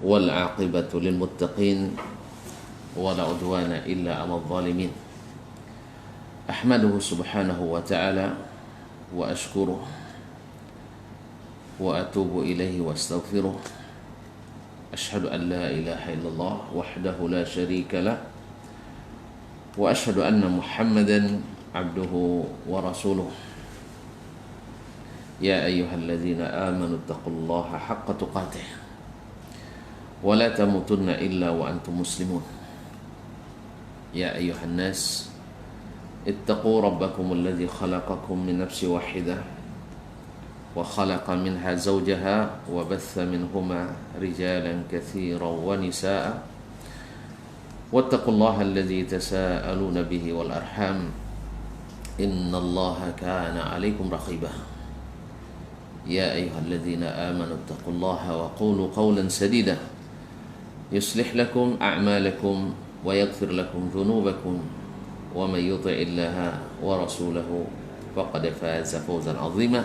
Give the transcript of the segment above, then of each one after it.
والعاقبة للمتقين ولا عدوان إلا على الظالمين. أحمده سبحانه وتعالى وأشكره وأتوب إليه وأستغفره. أشهد أن لا إله إلا الله وحده لا شريك له وأشهد أن محمدا عبده ورسوله. يا أيها الذين آمنوا اتقوا الله حق تقاته ولا تموتن إلا وأنتم مسلمون. يا أيها الناس اتقوا ربكم الذي خلقكم من نفس واحدة وخلق منها زوجها وبث منهما رجالا كثيرا ونساء واتقوا الله الذي تساءلون به والأرحام إن الله كان عليكم رقيبا. يا أيها الذين آمنوا اتقوا الله وقولوا قولا سديدا يصلح لكم أعمالكم ويغفر لكم ذنوبكم ومن يطع الله ورسوله فقد فاز فوزا عظيما.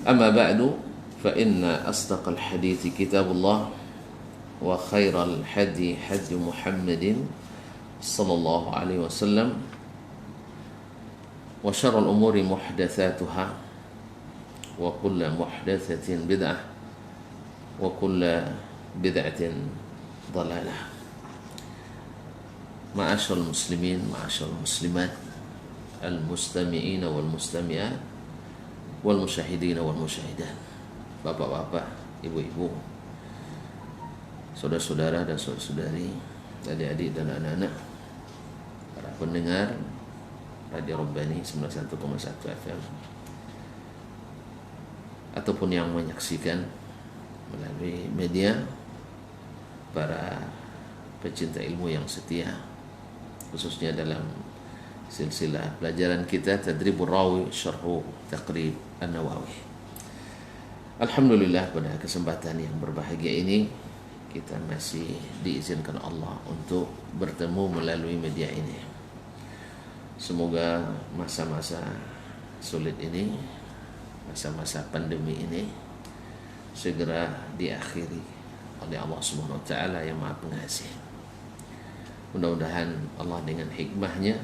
أما بعد فإن أصدق الحديث كتاب الله وخير الحدي حدي محمد صلى الله عليه وسلم وشر الأمور محدثاتها وكل محدثة بدعة وكل بدعة ضلالة. Ma'asyarul muslimin, ma'asyarul muslimat, al-mustami'ina wal mustami'at, wal musyahidina wal musyahidat. Bapak-bapak, ibu-ibu, saudara-saudara dan saudara-saudari, adik-adik dan anak-anak, para pendengar Radio Rabbani 91,1 FM ataupun yang menyaksikan melalui media, para pecinta ilmu yang setia, khususnya dalam silsilah pelajaran kita Tadribur Rawi Syarhu Taqrib An-Nawawi. Alhamdulillah, pada kesempatan yang berbahagia ini kita masih diizinkan Allah untuk bertemu melalui media ini. Semoga masa-masa sulit ini, masa-masa pandemi ini segera diakhiri oleh Allah Subhanahu wa taala yang Maha Pengasih. Mudah-mudahan Allah dengan hikmahnya,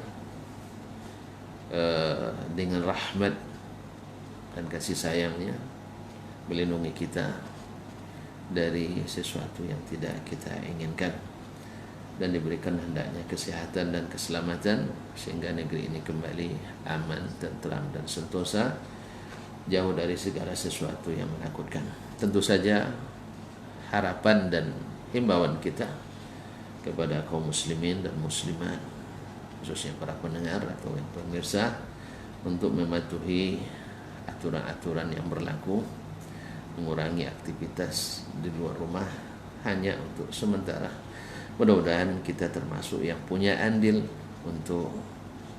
dengan rahmat dan kasih sayangnya melindungi kita dari sesuatu yang tidak kita inginkan dan diberikan hendaknya kesehatan dan keselamatan sehingga negeri ini kembali aman, tentram dan sentosa, jauh dari segala sesuatu yang menakutkan. Tentu saja harapan dan himbauan kita kepada kaum muslimin dan muslimat, khususnya para pendengar atau pemirsa, untuk mematuhi aturan-aturan yang berlaku, mengurangi aktivitas di luar rumah hanya untuk sementara. Mudah-mudahan kita termasuk yang punya andil untuk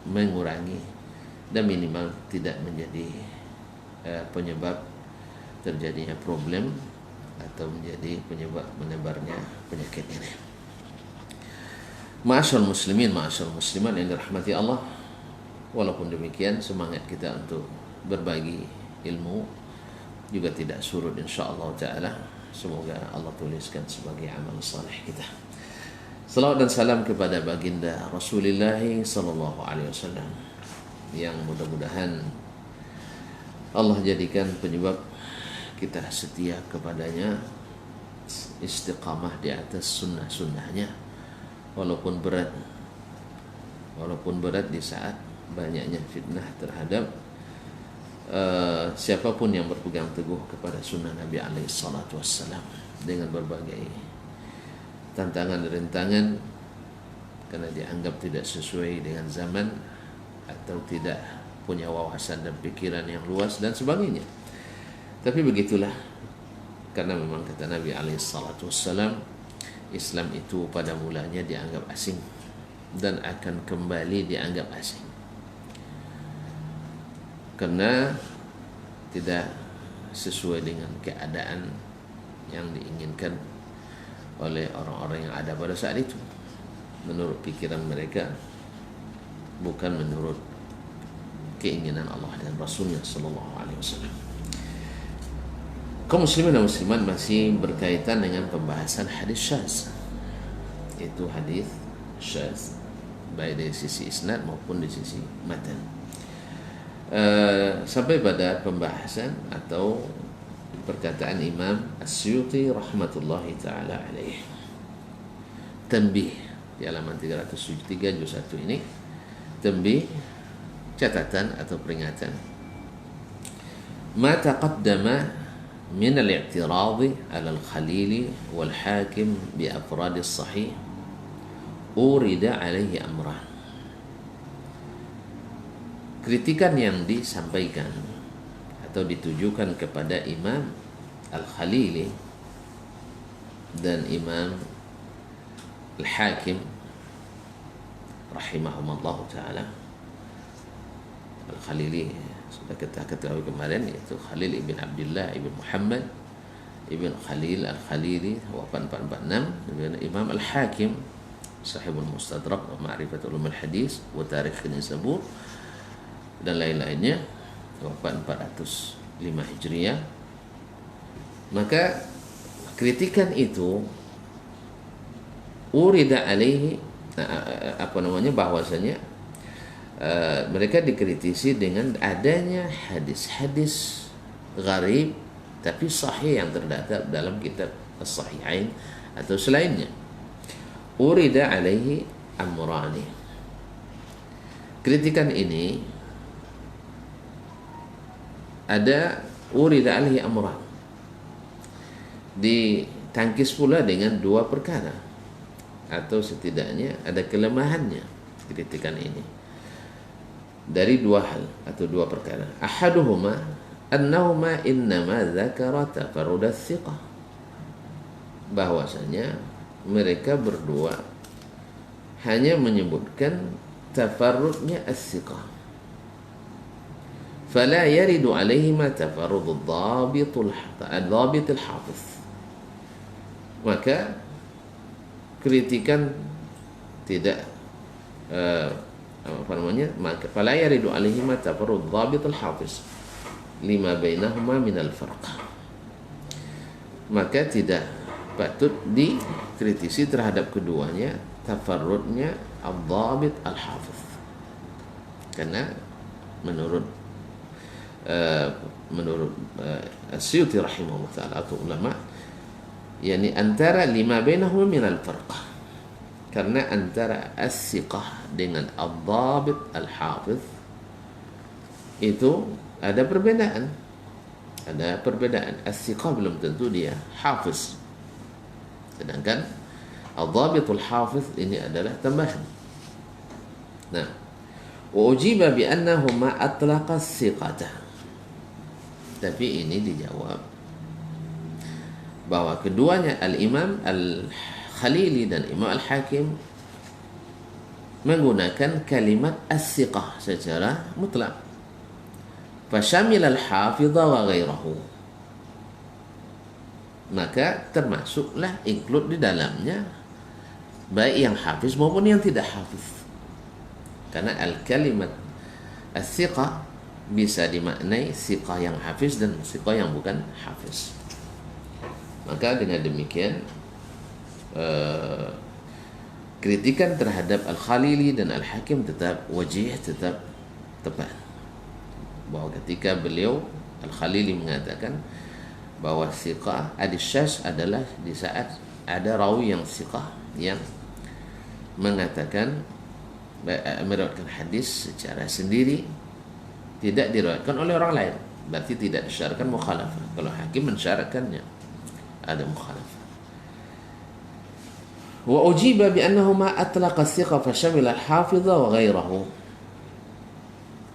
mengurangi dan minimal tidak menjadi penyebab terjadinya problem atau menjadi penyebab menebarnya penyakit ini. Ma'asyarul muslimin, ma'asyarul muslimat yang dirahmati Allah, walaupun demikian semangat kita untuk berbagi ilmu juga tidak surut insyaallah taala. Semoga Allah tuliskan sebagai amal saleh kita. Salawat dan salam kepada baginda Rasulullah sallallahu alaihi wasallam yang mudah-mudahan Allah jadikan penyebab kita setia kepadanya, istiqamah di atas sunnah-sunnahnya, walaupun berat di saat banyaknya fitnah terhadap siapapun yang berpegang teguh kepada sunnah Nabi alaihi salatu wassalam, dengan berbagai tantangan dan rintangan karena dianggap tidak sesuai dengan zaman atau tidak punya wawasan dan pikiran yang luas dan sebagainya. Tapi begitulah, karena memang kata Nabi alaihi salatu wassalam, Islam itu pada mulanya dianggap asing dan akan kembali dianggap asing karena tidak sesuai dengan keadaan yang diinginkan oleh orang-orang yang ada pada saat itu, menurut pikiran mereka, bukan menurut keinginan Allah dan Rasulnya sallallahu alaihi wasallam. Kaum muslimin dan muslimat masih berkaitan dengan pembahasan hadis syaz. Itu hadis syaz baik dari sisi isnad maupun dari sisi matan. Sampai pada pembahasan atau perkataan Imam As-Suyuti rahmatullahi taala alaih. Tanbih di halaman 373 juz 1 ini. Tanbih, catatan atau peringatan. Ma taqaddama من الاعتراض على الخليل والحاكم بأفراد الصحيح أورد عليه أمران. Kritikan yang disampaikan atau ditujukan kepada Imam Al-Khalili dan Imam Al-Hakim rahimahumullah ta'ala. Al-Khalili sudah kita ketahui kemarin, yaitu Khalil ibn Abdullah ibn Muhammad ibn Khalil Al-Khalili wafat 446. Dan Imam Al-Hakim Sahibul Mustadrak wa Ma'rifatul Ulumul Hadis wa Tarikh Nisabur dan lain-lainnya wafat 405 Hijriah. Maka kritikan itu urida alaihi bahwasanya mereka dikritisi dengan adanya hadis-hadis gharib tapi sahih yang terdapat dalam kitab As-Sahihain atau selainnya. Urida alaihi amrani. Kritikan ini ada urida alaihi amran, ditangkis pula dengan dua perkara atau setidaknya ada kelemahannya kritikan ini dari dua hal atau dua perkara. Ahaduhuma annahuma innama dzakara tafarrud ats-thiqah, bahwasanya mereka berdua hanya menyebutkan tafarrudnya ats-thiqah, fala yaridu alaihima tafarrud ad-dhabit al-hafiz. Maka kritikan tidak maka fala yaridu alaihi ma tafarrud dhabit al-hafiz lima bainahuma min al-farq. Maka tidak patut dikritisi terhadap keduanya tafarrudnya ad-dhabit al-hafiz, karena menurut As-Suyuti rahimahullah ta'ala atau ulama, yakni antara lima bainahuma min al-farq, karena antara as-siqah dengan ad-dhabit al-hafiz itu ada perbedaan. Ada perbedaan. As-siqah belum tentu dia hafiz, sedangkan ad-dhabit al-hafiz ini adalah tambahan. Nah, wa ujiba bi annahuma atlaqa as-siqata. Tapi ini dijawab bahwa keduanya Al-Imam Al-Khalili dan Imam Al-Hakim menggunakan kalimat as-siqah secara mutlak. Fasyamil al-hafidha wa ghairahu. Maka termasuklah include di dalamnya baik yang hafiz maupun yang tidak hafiz. Karena al-kalimat as-siqah bisa dimaknai siqah yang hafiz dan siqah yang bukan hafiz. Maka dengan demikian kritikan terhadap Al-Khalili dan Al-Hakim tetap wajih, tetap tepat. Bahwa ketika beliau Al-Khalili mengatakan bahwa siqah adis-syaz adalah di saat ada rawi yang siqah yang mengatakan meriwayatkan hadis secara sendiri, tidak diriwayatkan oleh orang lain, berarti tidak disyaratkan mukhalafah. Kalau hakim mensyaratkannya ada mukhalafah. Wa ujiba bi annahuma atlaqa as-siqa fa shamila al-hafidha wa ghairahu.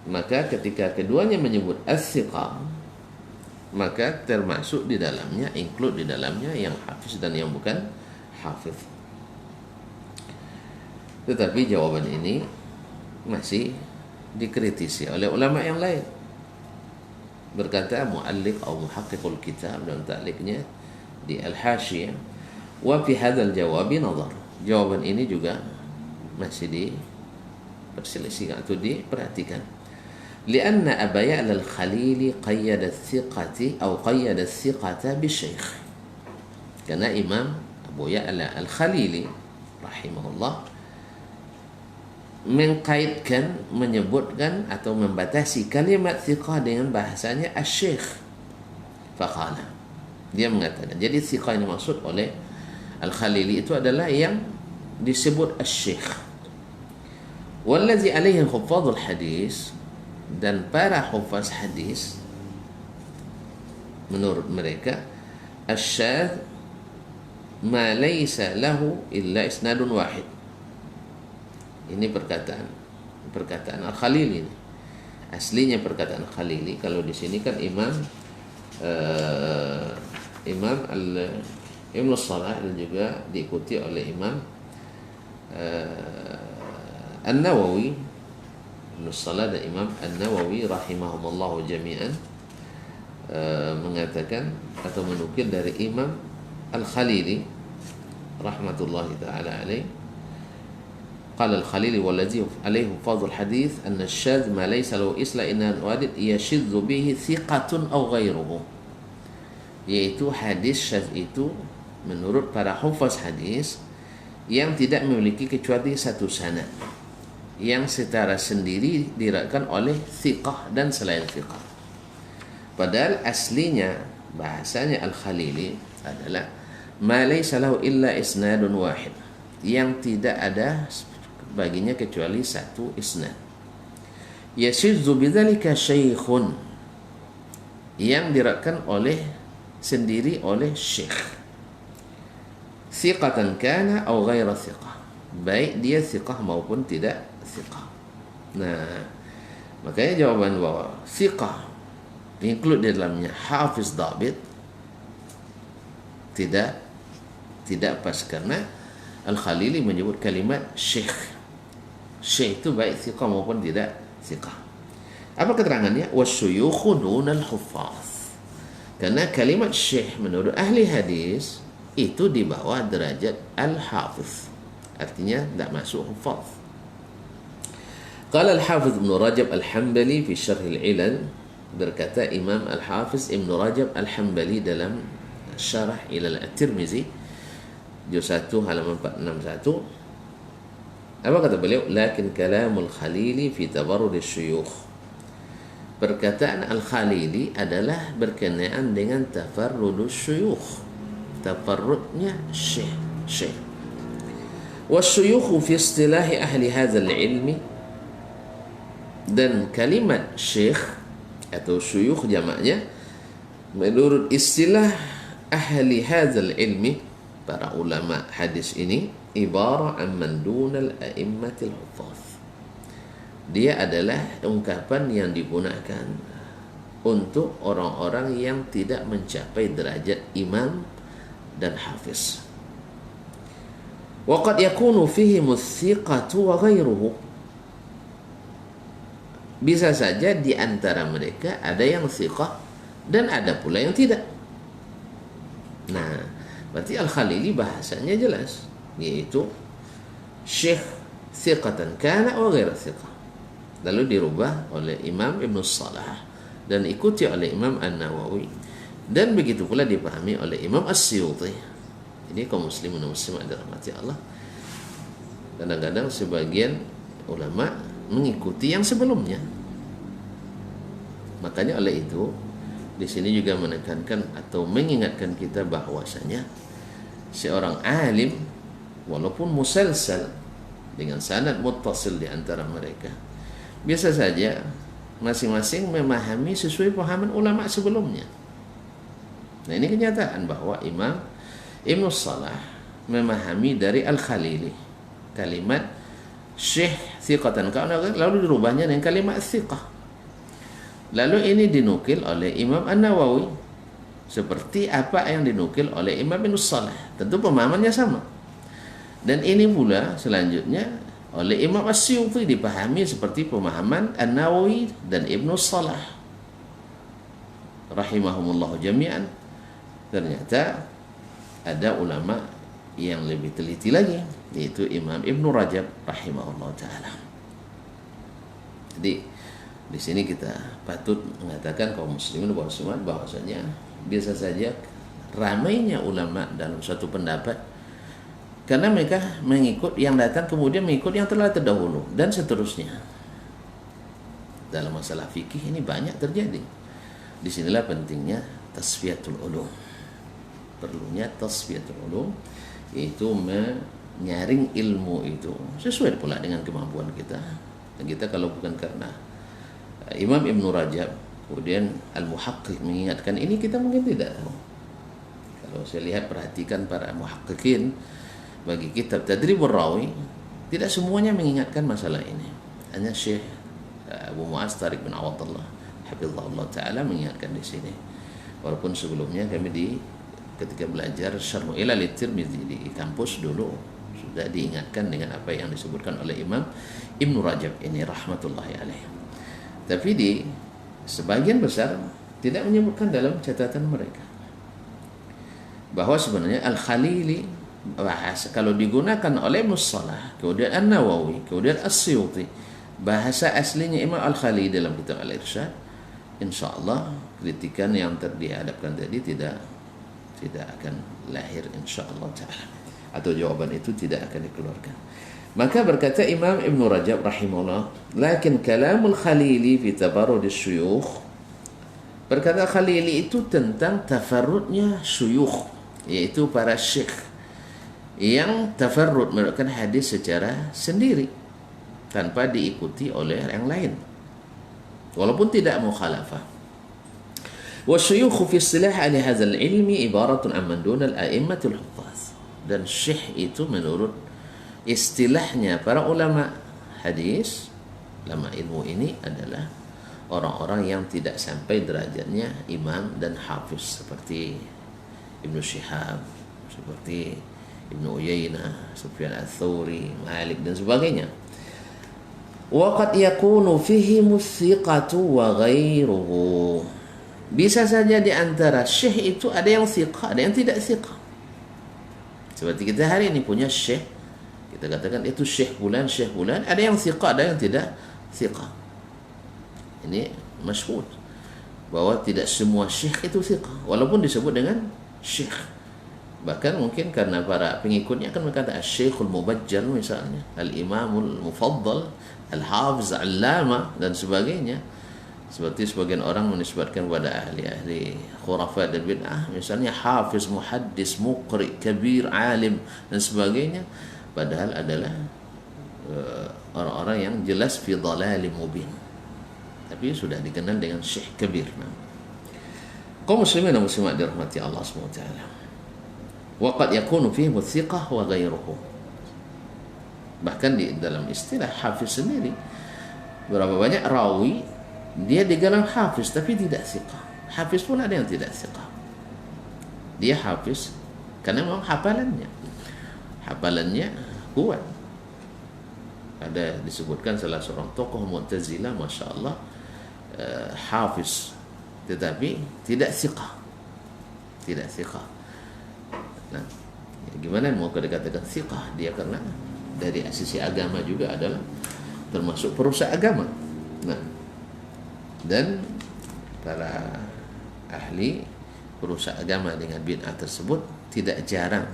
Maka ketika keduanya menyebut as-siqa, maka termasuk di dalamnya, include di dalamnya yang hafiz dan yang bukan hafiz. Tetapi jawaban ini masih dikritisi oleh ulama yang lain. Berkata muallif atau muhaqqiqul kitab dalam ta'liqnya di Al-Hashiyah, wa fi hadzal jawabi nazar. Jawaban ini juga masih diperselisihkan atau diperhatikan. Lianna Aba Ya'la al-Khalili qayyada thiqati atau qayyada thiqata bisyekh. Karena Imam Abu Ya'la al-Khalili rahimahullah mengkaitkan, menyebutkan atau membatasi kalimat thiqah dengan bahasanya asy-syekh. Faqala, dia mengatakan, jadi thiqah yang dimaksud oleh al-Khalili itu adalah yang disebut asy-syekh. Wallazi alaihi huffazul hadis, dan para hufaz hadis menurut mereka asyadz ma laysa lahu illa isnadun wahid. Ini perkataan Al-Khalili. Aslinya perkataan Al-Khalili. Kalau di sini kan Imam Ibnu Salah, dan juga diikuti oleh Imam An-Nawawi, Ibnu Salah dan Imam An-Nawawi rahimahumullah jami'an mengatakan atau menukil dari Imam Al-Khalili rahmatullahi ta'ala alaih. Qala Al-Khalili wallazi alaihi fadhul hadith anna asyadz ma laysa lahu isla inna wadid yashidzu bihi thiqatun aw ghairuhu, yaitu hadis syadz itu menurut para hufaz hadis yang tidak memiliki kecuali satu sanad, yang secara sendiri diriwayatkan oleh thiqah dan selain thiqah. Padahal aslinya bahasanya Al-Khalili adalah ma laysa lahu illa isnadun wahid, yang tidak ada baginya kecuali satu isnad. Yashizzu bidzalika syaikhun, yang diriwayatkan oleh sendiri oleh syekh, thiqatan kana aw ghaira thiqah, baik dia thiqah maupun tidak thiqah. Nah, makanya jawaban bahwa thiqah include di dalamnya hafiz dhabit tidak pas, karena Al-Khalili menyebut kalimat syekh. Syekh itu baik thiqah maupun tidak thiqah. Apa keterangannya? Wasyuyukhu dunal huffaz. Karena kalimat syekh menurut ahli hadis itu di bawah derajat al-hafiz, artinya tidak masuk huffaz. Qala al-Hafiz Ibn Rajab al-Hanbali fi Syarh al-Ilal, berkata Imam al-Hafiz Ibn Rajab al-Hanbali dalam Syarah Ilal at-Tirmizi juz 1 halaman 461, apa kata beliau? Lakin kalamul Khalili fi tabarrud asy-syuyukh, perkataan Al-Khalili adalah berkenaan dengan tafarrudus syuyukh, tafarrudnya syekh. Wasyuyukh fi istilahi ahli hadzal ilmi, dan kalimat syekh atau syuyukh jamaknya menurut istilah ahli hadzal ilmi, para ulama hadis ini, ibarah amman dunal a'immatil huffaz, dia adalah ungkapan yang digunakan untuk orang-orang yang tidak mencapai derajat imam dan hafiz. Wa qad yakunu fihi muthiqatu wa ghairuhu, bisa saja di antara mereka ada yang thiqah dan ada pula yang tidak. Nah, berarti Al-Khalili bahasanya jelas, yaitu syekh thiqatan kana wa ghaira thiqah, lalu dirubah oleh Imam Ibnu Salah dan ikuti oleh Imam An-Nawawi, dan begitu pula dipahami oleh Imam As-Suyuti. Ini kaum muslimin dan muslimat dirahmati Allah, kadang-kadang sebagian ulama mengikuti yang sebelumnya. Makanya oleh itu di sini juga menekankan atau mengingatkan kita bahwasanya seorang alim walaupun musalsal dengan sanad muttasil di antara mereka, biasa saja masing-masing memahami sesuai pemahaman ulama sebelumnya. Nah, ini kenyataan bahwa Imam Ibnu Salah memahami dari Al-Khalili kalimat syekh thiqatan kana, lalu dirubahnya dengan kalimat thiqah. Lalu ini dinukil oleh Imam An-Nawawi seperti apa yang dinukil oleh Imam Ibnu Salah, tentu pemahamannya sama. Dan ini pula selanjutnya oleh Imam As-Suyuti dipahami seperti pemahaman An-Nawawi dan Ibnu Salah rahimahumullah jami'an. Ternyata ada ulama yang lebih teliti lagi, yaitu Imam Ibnu Rajab rahimahullah ta'ala. Jadi Di sini kita patut mengatakan kaum muslimin bahwasanya biasa saja ramainya ulama dalam suatu pendapat karena mereka mengikut yang datang kemudian mengikut yang telah terdahulu dan seterusnya. Dalam masalah fikih ini banyak terjadi. Disinilah pentingnya tasfiyatul ulum. Perlunya tasfiyatul ulum, yaitu menyaring ilmu itu sesuai pula dengan kemampuan kita. Dan kita kalau bukan karena Imam Ibn Rajab kemudian Al-Muhaqqiq mengingatkan ini, kita mungkin tidak tahu. Kalau saya lihat, perhatikan para muhaqqiqin bagi kitab Tadribur Rawi, tidak semuanya mengingatkan masalah ini. Hanya Syekh Abu Mu'az Tariq bin Awadullah hafizahullah ta'ala mengingatkan di sini. Walaupun sebelumnya kami ketika belajar Syarh Ilal Tirmidzi di kampus dulu sudah diingatkan dengan apa yang disebutkan oleh Imam Ibn Rajab ini rahmatullahi alaih. Tapi di sebagian besar tidak menyebutkan dalam catatan mereka bahwa sebenarnya Al-Khalili bahasa kalau digunakan oleh Musalah, kemudian An-Nawawi, kemudian As-Suyuti, bahasa aslinya Imam Al-Khalili dalam kitab Al-Irsyad, insyaallah kritikan yang dihadapkan tadi tidak akan lahir insyaallah ta'ala, atau jawaban itu tidak akan dikeluarkan. Maka berkata Imam Ibn Rajab rahimahullah, lakin kalamul Khalili fi tabarrud syuyukh, berkata Khalili itu tentang tafarrudnya syuyukh, yaitu para syekh yang tafarrud meriwayatkan hadis secara sendiri tanpa diikuti oleh yang lain walaupun tidak mukhalafah. Wa syuyukh fi istilah ahli hadzal ilmi ibaratun amman dun al-a'immatul huffaz, dan syekh itu menurut istilahnya para ulama hadis, ulama ilmu ini adalah orang-orang yang tidak sampai derajatnya imam dan hafiz seperti Ibnu Syihab, seperti Ibnu Uyainah, Sufyan Ats-Tsauri, Malik dan sebagainya. Wa qad yakunu fihi muthiqatu wa ghairuhu. Bisa saja di antara syekh itu ada yang thiqah, ada yang tidak thiqah. Seperti kita hari ini punya syekh, kita katakan itu syekh bulan, ada yang thiqah, ada yang tidak thiqah. Ini masyhur bahwa tidak semua syekh itu thiqah walaupun disebut dengan syekh. Bahkan mungkin karena para pengikutnya akan berkata Syekhul Mubajjal misalnya, Al-Imamul Mufaddal, Al-Hafiz, Al-Allama dan sebagainya. Seperti sebagian orang menisbatkan kepada ahli-ahli khurafat dan bid'ah, misalnya Hafiz, Muhaddis, Muqri, Kabir, Alim dan sebagainya, padahal adalah orang-orang yang jelas fi dhalalim mubin, tapi sudah dikenal dengan Syekh Kabir. Kaum muslimin dan muslimat dirahmati Allah Subhanahu wa taala. Wa qad yakunu fihi thiqah wa ghairuhu. Bahkan di dalam istilah hafiz sendiri, berapa banyak rawi dia digelar hafiz tapi tidak thiqah. Hafiz pun ada yang tidak thiqah. Dia hafiz karena memang hafalannya kuat. Ada disebutkan salah seorang tokoh Mu'tazilah, masya Allah, hafiz tetapi tidak thiqah. Nah, gimana mau dikatakan thiqah dia, karena dari sisi agama juga adalah termasuk perusak agama. Nah, dan para ahli perusak agama dengan bid'ah tersebut tidak jarang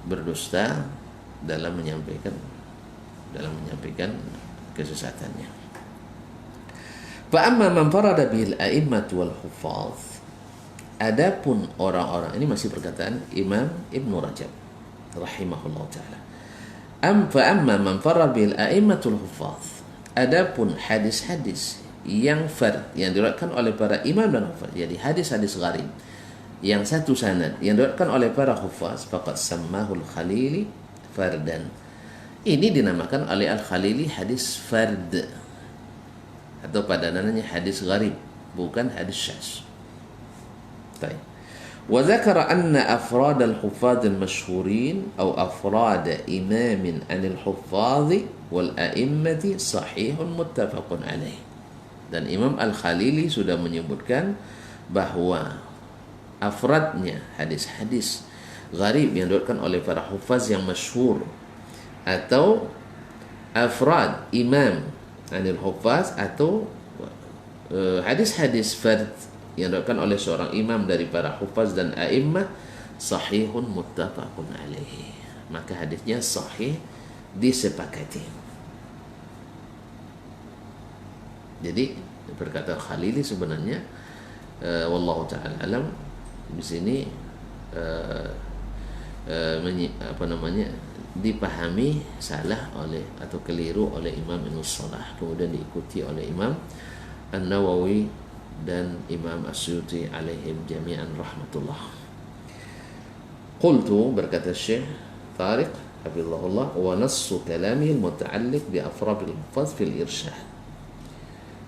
berdusta dalam menyampaikan kesesatannya. Fa amma man farada bil a'immatu wal huffaz, adapun orang-orang ini, masih perkataan Imam Ibn Rajab rahimahullah taala, fa amma man farada bil a'immatul huffaz, adapun hadis-hadis yang fard yang diriwayatkan oleh para imam dan huffaz, jadi hadis-hadis gharib yang satu sanad yang diriwayatkan oleh para huffaz, faqad sammahul Khalili fardan, ini dinamakan oleh Al-Khalili hadis fard, atau padanannya hadis gharib, bukan hadis syadz. Baik. Wa dzakara anna afrad al-huffaz al-mashhurin aw afrad imam an al-huffaz wal a'immati sahihun muttafaqun alaih. Dan Imam Al-Khalili sudah menyebutkan bahwa afradnya hadis-hadis gharib yang diriwayatkan oleh para huffaz yang masyhur, atau afrad imam anil huffaz, atau hadis-hadis fard yang diriwayatkan oleh seorang imam dari para huffaz dan a'immah sahihun muttafaqun alaihi, maka hadisnya sahih, disepakati. Jadi berkata Khalili sebenarnya wallahu taala alam di sini dipahami salah oleh atau keliru oleh Imam Ibnu Salah, kemudian diikuti oleh Imam An-Nawawi dan Imam As-Suyuti alaihim jami'an rahmatullah. Qultu, berkata Syekh Tariq hafizahullah, wa nassu kalami al-muta'alliq bi afradil huffaz fil irsyad.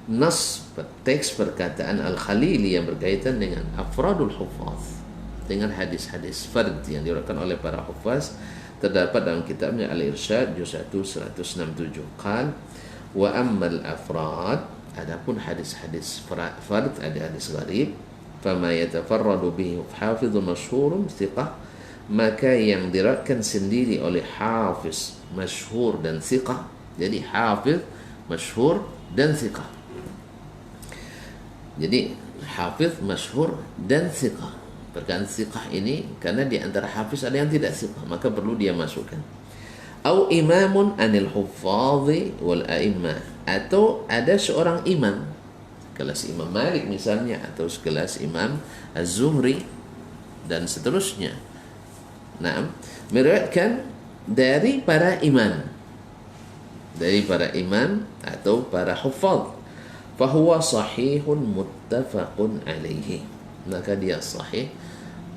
Nas, teks perkataan Al-Khalili yang berkaitan dengan afradul huffaz, dengan hadis-hadis fard yang diriwayatkan oleh para huffaz, terdapat dalam kitabnya Al-Irsyad juz 1 167. Qal wa ammal afrad, adapun hadis-hadis fard, ada hadis gharib, fama yatafarradu bihi hafizun masyhurun thiqah, maka yang diriwayatkan sendiri oleh hafiz masyhur dan thiqah. Jadi hafiz masyhur dan thiqah, jadi hafiz masyhur dan thiqah. Perkataan thiqah ini karena di antara hafiz ada yang tidak thiqah, maka perlu dia masukkan. Au imamun anil huffadhi wal a'immah, atau ada seorang imam kelas Imam Malik misalnya, atau sekelas Imam Az-Zuhri dan seterusnya, nah, meriwayatkan dari para imam, atau para huffadh, fahuwa sahihun muttafaqun alaihi, maka dia sahih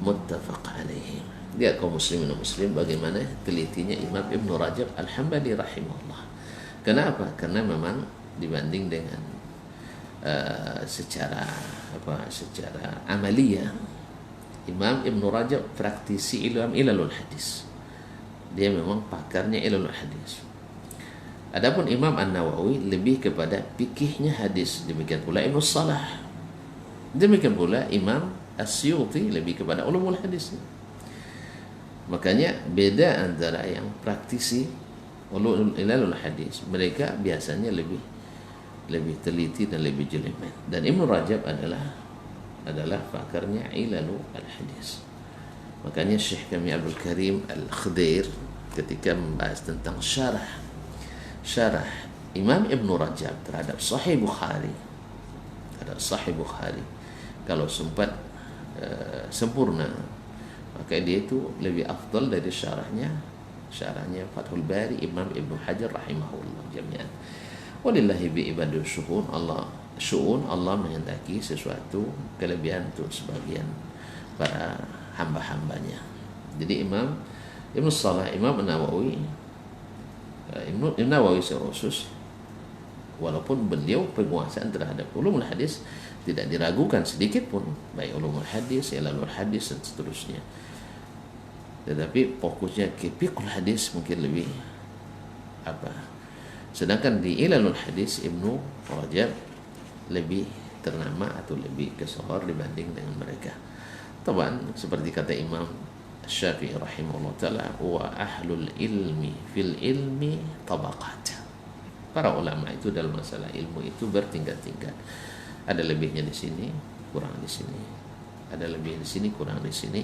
muttafaq alaihi. Dia kaum muslimin dan muslim bagaimana telitinya Imam Ibn Rajab Al-Hambali rahimahullah. Kenapa? Karena memang dibanding dengan secara amaliyah, Imam Ibn Rajab praktisi ilalul hadis, dia memang pakarnya ilalul hadis. Adapun Imam An-Nawawi lebih kepada fikihnya hadis, demikian pula Ibnu Salah, demikian pula Imam As-Suyuti lebih kepada ulumul hadis. Makanya beda antara yang praktisi ulumul hadis, mereka biasanya lebih teliti dan lebih jelimet, dan Ibnu Rajab adalah pakarnya ilalul hadis. Makanya Syekh kami Abdul Karim Al-Khadir ketika membahas tentang syarah Imam Ibn Rajab terhadap Sahih Bukhari, kalau sempat sempurna, maka dia itu lebih afdal dari syarahnya Fathul Bari Imam Ibn Hajar rahimahullah jami'an. Walillahi bi'ibadu syu'un, Allah menghendaki sesuatu kelebihan untuk sebagian para hamba-hambanya. Jadi Imam Ibn Salah, Imam Nawawi, Ibn Nawawi secara khusus, walaupun beliau penguasaan terhadap ulumul hadis tidak diragukan sedikit pun, baik ulumul hadis, ilalul hadis dan seterusnya, tetapi fokusnya ke fiqhul hadis mungkin lebih sedangkan di ilalul hadis Ibnu Rajab lebih ternama atau lebih kesohor dibanding dengan mereka. Taban seperti kata Imam Syafi'i rahimahullah ta'ala, wa ahlul ilmi fil ilmi tabaqat. Para ulama itu dalam masalah ilmu itu bertingkat-tingkat. Ada lebihnya di sini, kurang di sini. Ada lebih di sini, kurang di sini.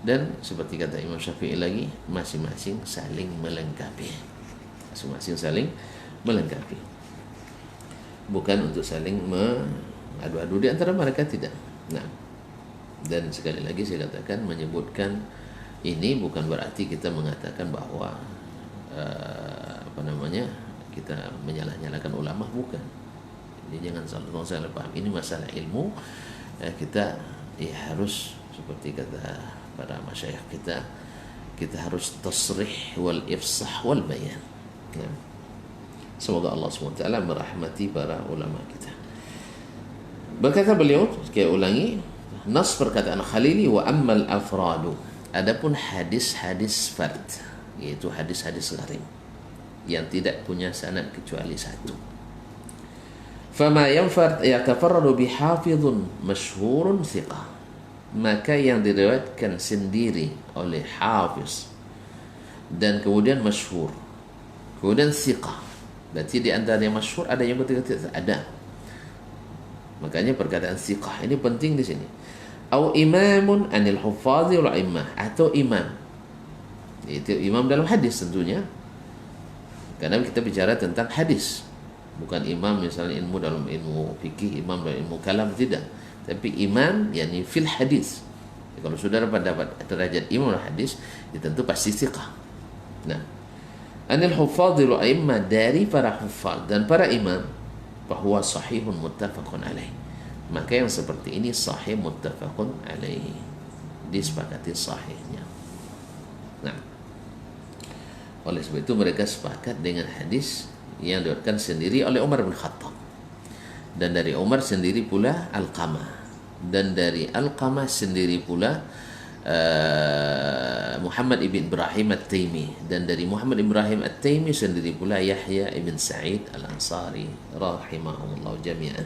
Dan seperti kata Imam Syafi'i lagi, masing-masing saling melengkapi. Bukan untuk saling mengadu-adu di antara mereka, tidak. Nah, dan sekali lagi saya katakan, menyebutkan ini bukan berarti kita mengatakan bahwa kita menyalah-nyalahkan ulama, bukan. Jadi jangan salah paham. Ini masalah ilmu, kita harus seperti kata para masyayikh kita harus tasrih wal ifsah wal bayan. Semoga Allah SWT merahmati para ulama kita. Berkata beliau, saya ulangi, nas perkataan Khalili, wa ammal afradu, adapun hadis-hadis fard, yaitu hadis-hadis gharib yang tidak punya sanad kecuali satu, fama yanfard yatafarradu bihafizun masyhurun thiqah, maka yang diriwayatkan sendiri oleh hafiz dan kemudian masyhur, kemudian thiqah, Berarti di antara yang masyhur ada yang betul-betul ada. Makanya perkataan thiqah ini penting di sini. Au imamun anil hufadhi wal immah, atau imam. Itu imam dalam hadis tentunya. Karena kita bicara tentang hadis. Bukan imam misalnya ilmu dalam ilmu fikih, imam dalam ilmu kalam, tidak. Tapi imam yakni fil hadis. Kalau saudara dapat derajat imam dalam hadis, itu tentu pasti thiqah. Nah, anil hufadhi wal immah, dari para hufadh dan para imam, bahwa sahihun muttafaqun alaih. Maka yang seperti ini sahih muttafaqun alaih, disepakati sahihnya. Nah, oleh sebab itu mereka sepakat dengan hadis yang diriwayatkan sendiri oleh Umar bin Khattab, dan dari Umar sendiri pula Alqamah, dan dari Alqamah sendiri pula Muhammad ibn Ibrahim At-Taimi, dan dari Muhammad Ibrahim At-Taimi sendiri pula Yahya ibn Sa'id Al-Ansari rahimahumullah jami'an.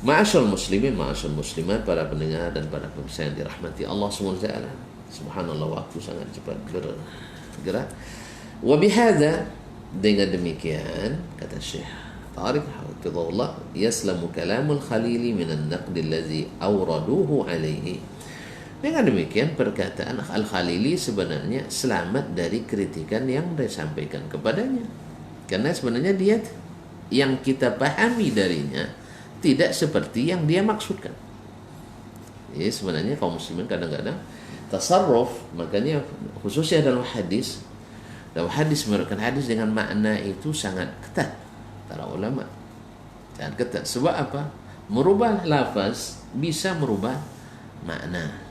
Ma'asyal muslimin, ma'asyal muslimat, para pendengar dan para pemirsa yang dirahmati Allah SWT. Subhanallah, waktu sangat cepat bergerak. Wa bihadza, dengan demikian kata Syekh Tariq hafizahullah, yaslamu kalamul khalili minan naqdi allazi awraduhu alaihi. Dengan demikian perkataan Al-Khalili sebenarnya selamat dari kritikan yang disampaikan kepadanya. Karena sebenarnya dia yang kita pahami darinya tidak seperti yang dia maksudkan. Jadi sebenarnya kaum muslimin kadang-kadang tasarruf, makanya khususnya dalam hadis meriwayatkan hadis dengan makna itu sangat ketat para ulama. Sangat ketat. Sebab apa? Merubah lafaz bisa merubah makna.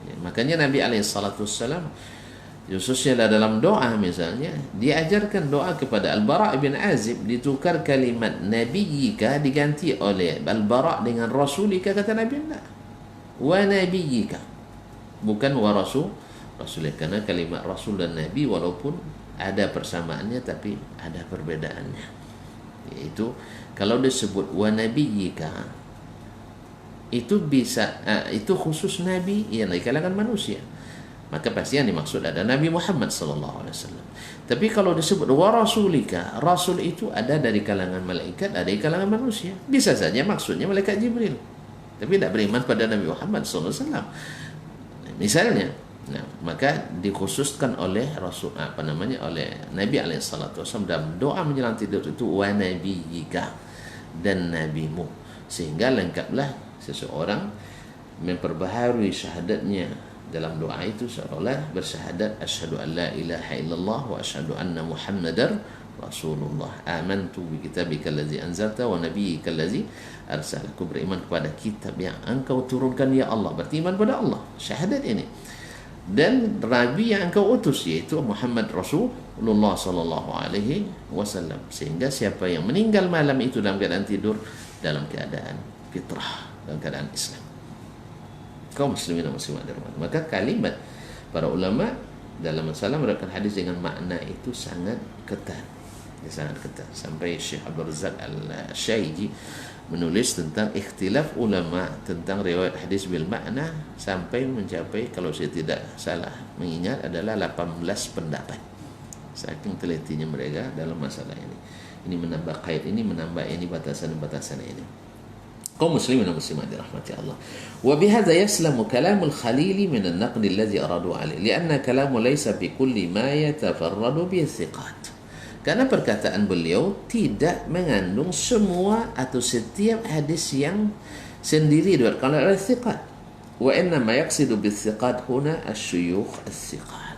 Ya, makanya Nabi SAW khususnya dalam doa misalnya, diajarkan doa kepada Al-Bara' bin Azib, ditukar kalimat Nabiyika diganti oleh Al-Bara' dengan Rasulika, kata Nabi Allah, wa Nabiyika, bukan wa Rasulika, karena kalimat Rasul dan Nabi walaupun ada persamaannya tapi ada perbedaannya. Yaitu kalau disebut wa Nabiyika, itu bisa itu khusus Nabi yang dari kalangan manusia, maka pasti yang dimaksud ada Nabi Muhammad SAW. Tapi kalau disebut wa rasulika, rasul itu ada dari kalangan malaikat, ada dari kalangan manusia. Bisa saja maksudnya malaikat Jibril, tapi tidak beriman pada Nabi Muhammad SAW misalnya. Nah, maka dikhususkan oleh Rasul oleh Nabi SAW dalam doa menjelang tidur itu wa nabiyika, dan nabimu, sehingga lengkaplah seseorang memperbaharui syahadatnya dalam doa itu seolah bersyahadat asyhadu an la ilaha illallah wa asyhadu anna muhammadar rasulullah, amantu bi kitabika allazi anzalta wa nabiyyika allazi arsala, aku beriman kepada kitab yang engkau turunkan ya Allah, berarti iman pada Allah, syahadat ini, dan nabi yang engkau utus yaitu Muhammad Rasulullah sallallahu alaihi wasallam. Sehingga siapa yang meninggal malam itu dalam keadaan tidur, dalam keadaan fitrah, dalam keadaan Islam. Kaum muslimin dan muslimat dirahmati. Maka kalimat para ulama dalam masalah meriwayatkan hadis dengan makna itu sangat ketat. Sangat ketat. Sampai Syekh Abdul Razak Al-Syaiji menulis tentang ikhtilaf ulama tentang riwayat hadis bil makna, sampai mencapai, kalau saya tidak salah mengingat, adalah 18 pendapat. Saking telitinya mereka dalam masalah ini. Ini menambah kait ini, menambah ini, batasan-batasan ini. Kaum muslimin dan muslimat dirahmati Allah. Wa bihadza yaslamu kalamul khalili min an-naqd alladhi aradu alayh, lianna kalamu laysa bi kulli ma yatafarradu bi thiqat. Karena perkataan beliau tidak mengandung semua atau setiap hadis yang sendiri diriwayatkan oleh thiqat. Wa inna ma yaqsidu bi thiqat huna asy-syuyukh as-thiqat.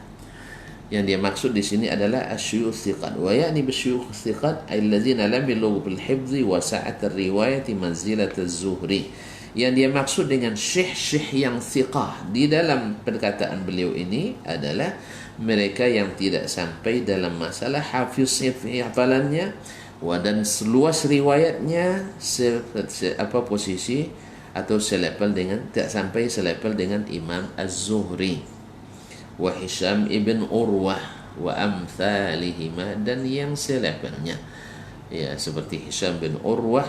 Yang dia maksud di sini adalah asy-syuyukh thiqat. Wa ya'ni bisyuyukh thiqat alladzina lam yalughu bil hifdzi wa sa'at ar-riwayati manzilat az-zuhri. Yang dia maksud dengan syekh-syekh yang thiqah di dalam perkataan beliau ini adalah mereka yang tidak sampai dalam masalah hafiz hafalannya, dan seluas riwayatnya apa posisi atau selevel dengan, tidak sampai selevel dengan Imam Az-Zuhri wa Hisham ibn Urwah wa amthalihima, dan yang selevelnya, ya, seperti Hisham bin Urwah,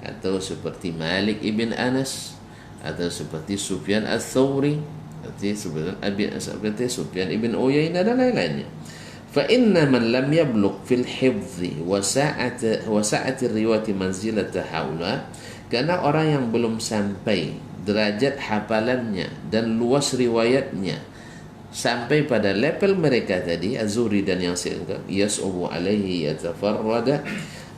atau seperti Malik ibn Anas, atau seperti Sufyan Ats-Tsauri, seperti Sufyan ibn Uyainah dan lain-lainnya. Fa inna man lam yablugh fil hifdzi wa sa'ati riwayati manzilata haula, karena orang yang belum sampai derajat hafalannya dan luas riwayatnya sampai pada level mereka tadi, Az-Zuhri dan yang selainnya, yas'ubu alaihi yatafarrada,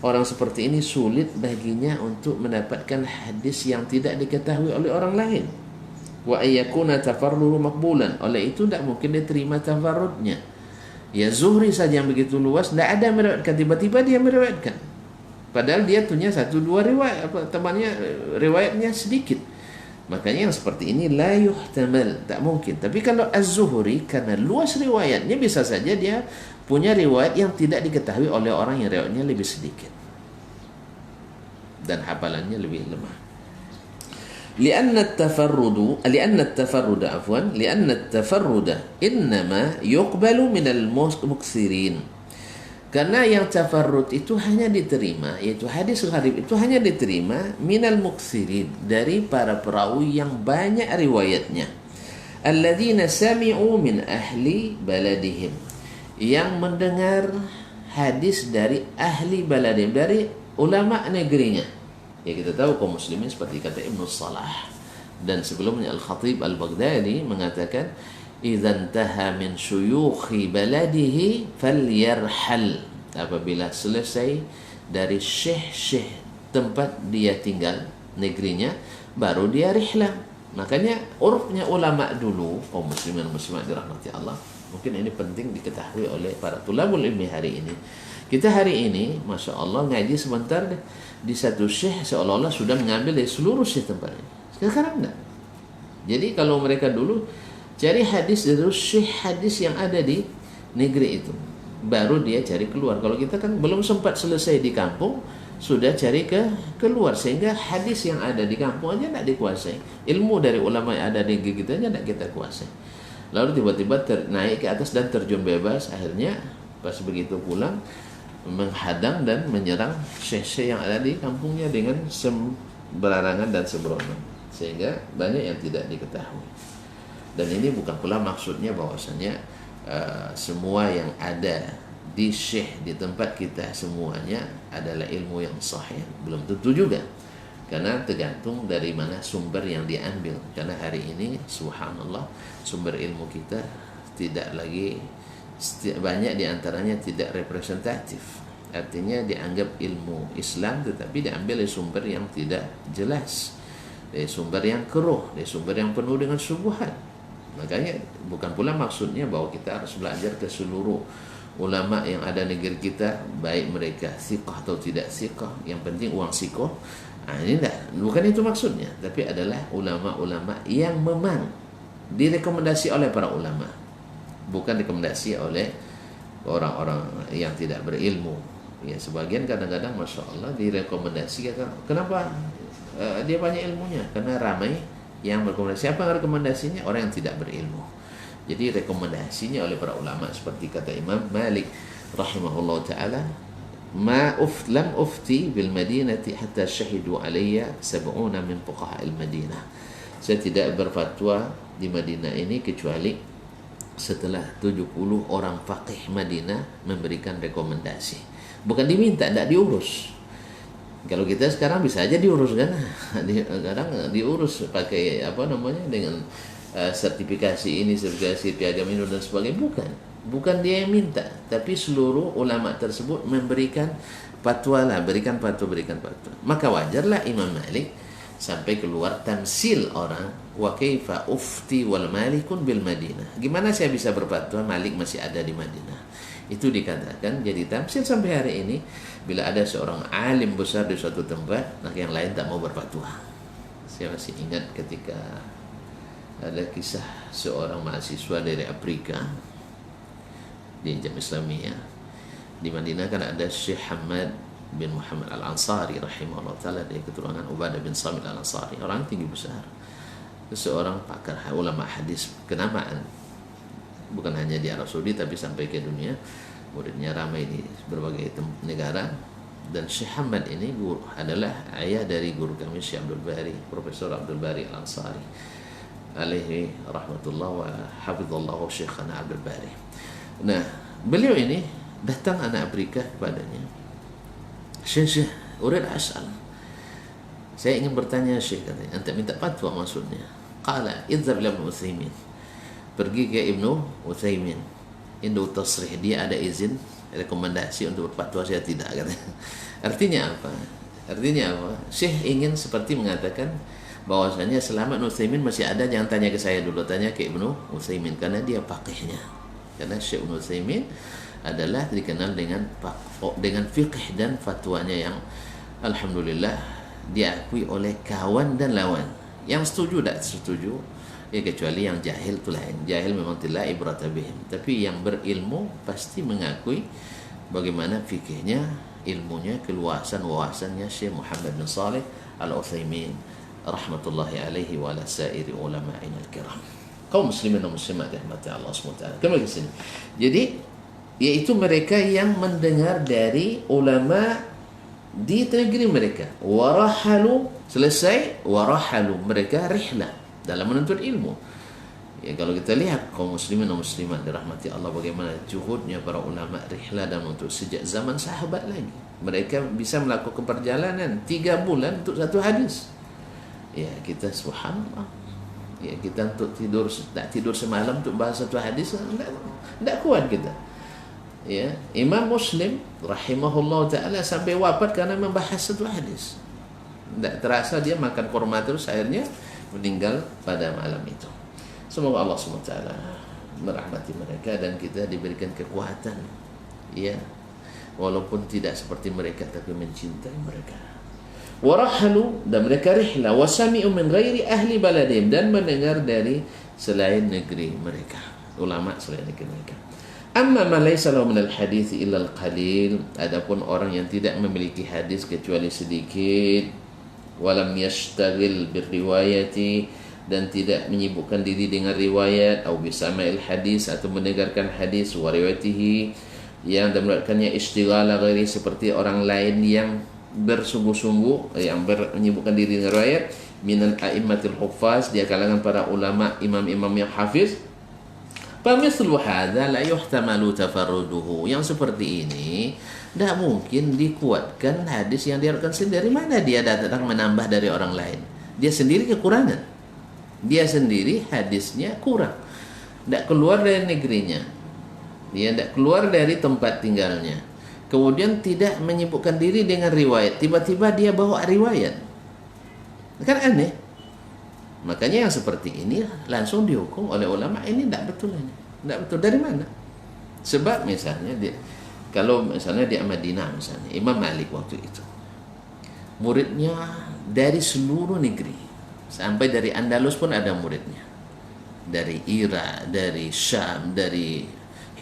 orang seperti ini sulit baginya untuk mendapatkan hadis yang tidak diketahui oleh orang lain. Wa ayyakuna tafarrudu maqbulan, oleh itu tidak mungkin diterima tafarrudnya. Ya Zuhri saja yang begitu luas, tidak ada meriwayatkan, tiba-tiba dia meriwayatkan. Padahal dia punya 1-2 riwayat, temannya riwayatnya sedikit. Makanya yang seperti ini la yuhtamal, tak mungkin. Tapi kalau Az-Zuhri karena luas riwayatnya, bisa saja dia punya riwayat yang tidak diketahui oleh orang yang riwayatnya lebih sedikit dan hafalannya lebih lemah. لأن التفرد إنما يقبل من المكثرين. Karena yang tafarrud itu hanya diterima, yaitu hadis gharib itu hanya diterima minal muksirin, dari para perawi yang banyak riwayatnya. Alladzina sami'u min ahli baladihim, yang mendengar hadis dari ahli baladihim, dari ulama negerinya. Ya, kita tahu kaum muslimin seperti kata Ibnu Salah, dan sebelumnya Al-Khatib Al-Baghdadi mengatakan, idzan taha min syuyukhi baladihi falyarhal, apabila selesai dari syekh-syekh tempat dia tinggal negerinya, baru dia rihlah. Makanya urufnya ulama dulu, kaum muslimin dan muslimat dirahmati Allah, mungkin ini penting diketahui oleh para tulabul ilmi hari ini. Kita hari ini, Masya Allah, ngaji sebentar deh, di satu syekh seolah-olah sudah mengambil dari seluruh syekh tempatnya. Sekarang enggak. Jadi kalau mereka dulu cari hadis dari syekh hadis yang ada di negeri itu, baru dia cari keluar. Kalau kita kan belum sempat selesai di kampung, sudah cari keluar, sehingga hadis yang ada di kampung aja tidak dikuasai. Ilmu dari ulama yang ada di negeri kita aja tidak kita kuasai. Lalu tiba-tiba naik ke atas dan terjun bebas, akhirnya pas begitu pulang menghadang dan menyerang syekh-syekh yang ada di kampungnya dengan sembarangan dan sembrono, sehingga banyak yang tidak diketahui. Dan ini bukan pula maksudnya bahwasanya semua yang ada di syekh di tempat kita semuanya adalah ilmu yang sahih. Belum tentu juga, karena tergantung dari mana sumber yang diambil. Karena hari ini subhanallah, sumber ilmu kita tidak lagi, banyak diantaranya tidak representatif. Artinya dianggap ilmu Islam, tetapi diambil dari sumber yang tidak jelas, dari sumber yang keruh, dari sumber yang penuh dengan syubhat. Makanya bukan pula maksudnya bahwa kita harus belajar ke seluruh ulama yang ada negeri kita, baik mereka siqah atau tidak siqah, yang penting uang sikoh. Ini tidak, bukan itu maksudnya. Tapi adalah ulama-ulama yang memang direkomendasi oleh para ulama, bukan rekomendasi oleh orang-orang yang tidak berilmu. Ya, sebagian kadang-kadang Masya Allah direkomendasi, kenapa dia banyak ilmunya? Karena ramai yang berrekomendasi. Siapa yang rekomendasinya? Orang yang tidak berilmu. Jadi rekomendasinya oleh para ulama, seperti kata Imam Malik rahimahullah ta'ala, lam ufti bil madinati hatta syahidu alayya sab'una min fuqaha al Madinah. Saya tidak berfatwa di Madinah ini kecuali setelah 70 orang faqih Madinah memberikan rekomendasi. Bukan diminta, tidak diurus. Kalau kita sekarang bisa aja diurus kan? Sekarang diurus pakai dengan sertifikasi ini, sertifikasi piagam ini dan sebagainya. Bukan dia yang minta, tapi seluruh ulama tersebut memberikan fatwa lah, berikan fatwa. Maka wajarlah Imam Malik sampai keluar tamsil orang, wa kaifa ufti wal malikun bil Madinah. Gimana saya bisa berfatwa, Malik masih ada di Madinah? Itu dikatakan jadi tamsil sampai hari ini. Bila ada seorang alim besar di suatu tempat, maka yang lain tak mau berfatwa. Saya masih ingat ketika ada kisah seorang mahasiswa dari Afrika di Jamiah Islamiyah di Madinah. Kan ada Syekh Hamad bin Muhammad Al-Ansari rahimahullah ta'ala, dari keturunan Ubadah bin Samit Al-Ansari, orang tinggi besar, seorang pakar ulama hadis kenamaan, bukan hanya di Arab Saudi tapi sampai ke dunia. Muridnya ramai di berbagai negara. Dan Syekh Hamad ini adalah ayah dari guru kami Syekh Abdul Bari, Profesor Abdul Bari Al-Ansari alaihi rahmatullah wa hafizallahu Syekhana Abdul Bari. Nah, beliau ini datang anak Afrika kepadanya. Syekh, urid as'al. Saya ingin bertanya Syekh, katanya. Anda minta fatwa maksudnya. Qala, idhab ila Ibnu Utsaimin. Pergi ke Ibnu Utsaimin. Indu tasrih, dia ada izin, rekomendasi untuk berfatwa, saya tidak, katanya. Artinya apa? Artinya apa? Syekh ingin seperti mengatakan bahwasanya selama Ibnu Utsaimin masih ada, jangan tanya ke saya dulu, tanya ke Ibnu Utsaimin karena dia faqihnya. Karena Syekh Ibnu Utsaimin adalah dikenal dengan fiqh dan fatwanya yang alhamdulillah diakui oleh kawan dan lawan. Yang setuju tak setuju, ya kecuali yang jahil itu lain. Jahil memang tidak ibrata bihim, tapi yang berilmu pasti mengakui bagaimana fikihnya, ilmunya, keluasan wawasannya Syekh Muhammad bin Shalih Al-Utsaimin rahmatullahi alaihi wa ala sairi ulama'ina al-kiram. Kaum muslimin dan muslimat rahmati Allah SWT. Kembali ke sini. Jadi yaitu mereka yang mendengar dari ulama di negeri mereka. Warahalu, selesai, warahalu, mereka rihlah dalam menuntut ilmu. Ya, kalau kita lihat kaum muslimin dan muslimat dirahmati Allah, bagaimana juhudnya para ulama rihlah dan untuk sejak zaman sahabat lagi. Mereka bisa melakukan perjalanan 3 bulan untuk satu hadis. Ya, kita subhanallah. Ya, kita untuk tak tidur semalam untuk bahas satu hadis, tidak kuat kita. Ya, Imam Muslim rahimahullah ta'ala sampai wafat karena membahas satu hadis. Tidak terasa dia makan kurma terus, akhirnya meninggal pada malam itu. Semoga Allah SWT merahmati mereka dan kita diberikan kekuatan, ya, walaupun tidak seperti mereka tapi mencintai mereka. Warahalu, dan mereka rihla, wasami'u min ghairi ahli baladim, dan mendengar dari selain negeri mereka, ulama selain negeri mereka. Amma man laysa lahu min al-hadits illa al-qalil, adapun orang yang tidak memiliki hadis kecuali sedikit, walam yashtaghil birriwayati, dan tidak menyibukkan diri dengan riwayat, atau bisama'il hadis, atau mendengarkan hadis, wa riwayatihi, yang melakukannya istighala ghairi, seperti orang lain yang bersungguh-sungguh, yang menyibukkan diri dengan riwayat, minal a'immatil huffaz, dia kalangan para ulama, imam-imam yang hafiz. Famithlu hadza la yuhtamalu tafarruduhu, yang seperti ini tidak mungkin dikuatkan hadis yang diriwayatkan sendiri. Dari mana dia datang menambah dari orang lain? Dia sendiri kekurangan, dia sendiri hadisnya kurang, tidak keluar dari negerinya, dia tidak keluar dari tempat tinggalnya, kemudian tidak menyibukkan diri dengan riwayat, tiba-tiba dia bawa riwayat, kan aneh. Makanya yang seperti ini langsung dihukum oleh ulama, ini tidak betul, ini tidak betul. Dari mana? Sebab misalnya kalau misalnya di Madinah misalnya, Imam Malik waktu itu muridnya dari seluruh negeri, sampai dari Andalus pun ada muridnya, dari Irak, dari Syam, dari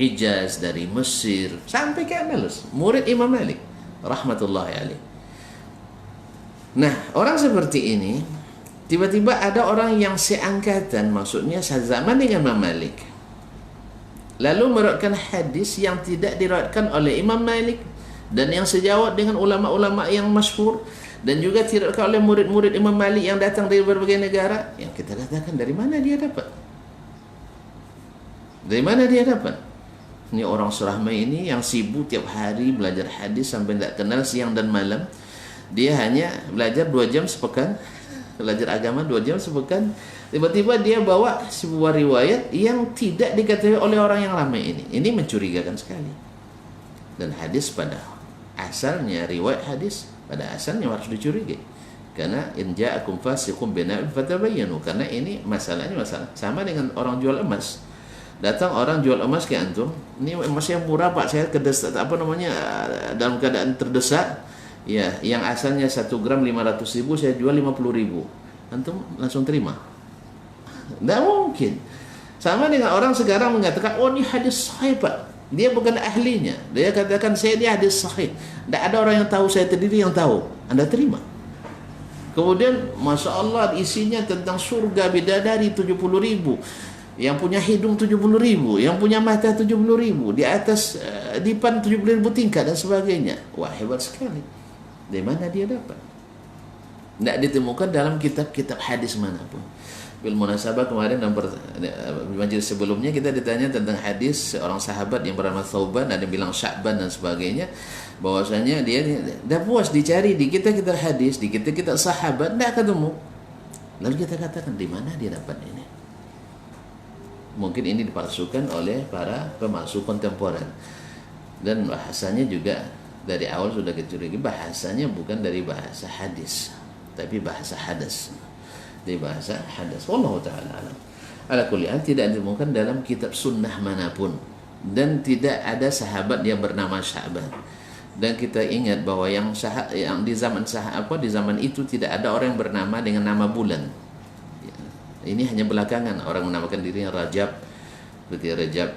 Hijaz, dari Mesir, sampai ke Andalus, murid Imam Malik rahmatullahi alaih. Nah, orang seperti ini tiba-tiba ada orang yang seangkatan, maksudnya sezaman dengan Imam Malik, lalu meriwayatkan hadis yang tidak diriwayatkan oleh Imam Malik dan yang sejawat dengan ulama-ulama yang masyhur, dan juga diriwayatkan oleh murid-murid Imam Malik yang datang dari berbagai negara. Yang kita katakan, dari mana dia dapat? Dari mana dia dapat? Ini orang Surahmai ini yang sibuk tiap hari belajar hadis sampai tidak kenal siang dan malam. Dia hanya belajar 2 jam sepekan, belajar agama 2 jam sepekan, tiba-tiba dia bawa sebuah riwayat yang tidak diketahui oleh orang yang lama ini. Ini mencurigakan sekali. Dan hadis pada asalnya, riwayat hadis pada asalnya harus dicurigai. Karena in ja'akum fasiqun bina'in fatabayyanu, karena ini masalahnya masalah sama dengan orang jual emas. Datang orang jual emas ke antum, ini emas yang murah Pak, saya dalam keadaan terdesak. Ya, yang asalnya 1 gram 500.000, saya jual 50.000. Antum langsung terima? Tidak mungkin. Sama dengan orang sekarang mengatakan, oh ini hadis sahih Pak. Dia bukan ahlinya. Dia katakan, saya ini hadis sahih. Tidak ada orang yang tahu, saya sendiri yang tahu. Anda terima? Kemudian, Masya Allah, isinya tentang surga bidadari 70.000. Yang punya hidung 70.000, yang punya mata 70.000, di atas dipan 70.000 tingkat dan sebagainya. Wah, hebat sekali. Dari mana dia dapat? Tidak ditemukan dalam kitab-kitab hadis manapun. Bil munasabah kemarin majelis sebelumnya kita ditanya tentang hadis seorang sahabat yang bernama Thauban, ada yang bilang Sya'ban dan sebagainya, bahwasanya dia dah puas dicari di kita hadis, di kita sahabat tidak ketemu. Lalu kita katakan di mana dia dapat ini? Mungkin ini dipalsukan oleh para pemalsu kontemporer. Dan bahasanya juga dari awal sudah kecurigaan, bahasanya bukan dari bahasa hadis, tapi bahasa hadas. Dari bahasa hadas. Wallahu ta'ala alam. Ala kulli hal, tidak ditemukan dalam kitab sunnah manapun, dan tidak ada sahabat yang bernama Sya'ban. Dan kita ingat bahwa yang di zaman itu tidak ada orang yang bernama dengan nama bulan. Ini hanya belakangan orang menamakan dirinya Rajab, seperti Rajab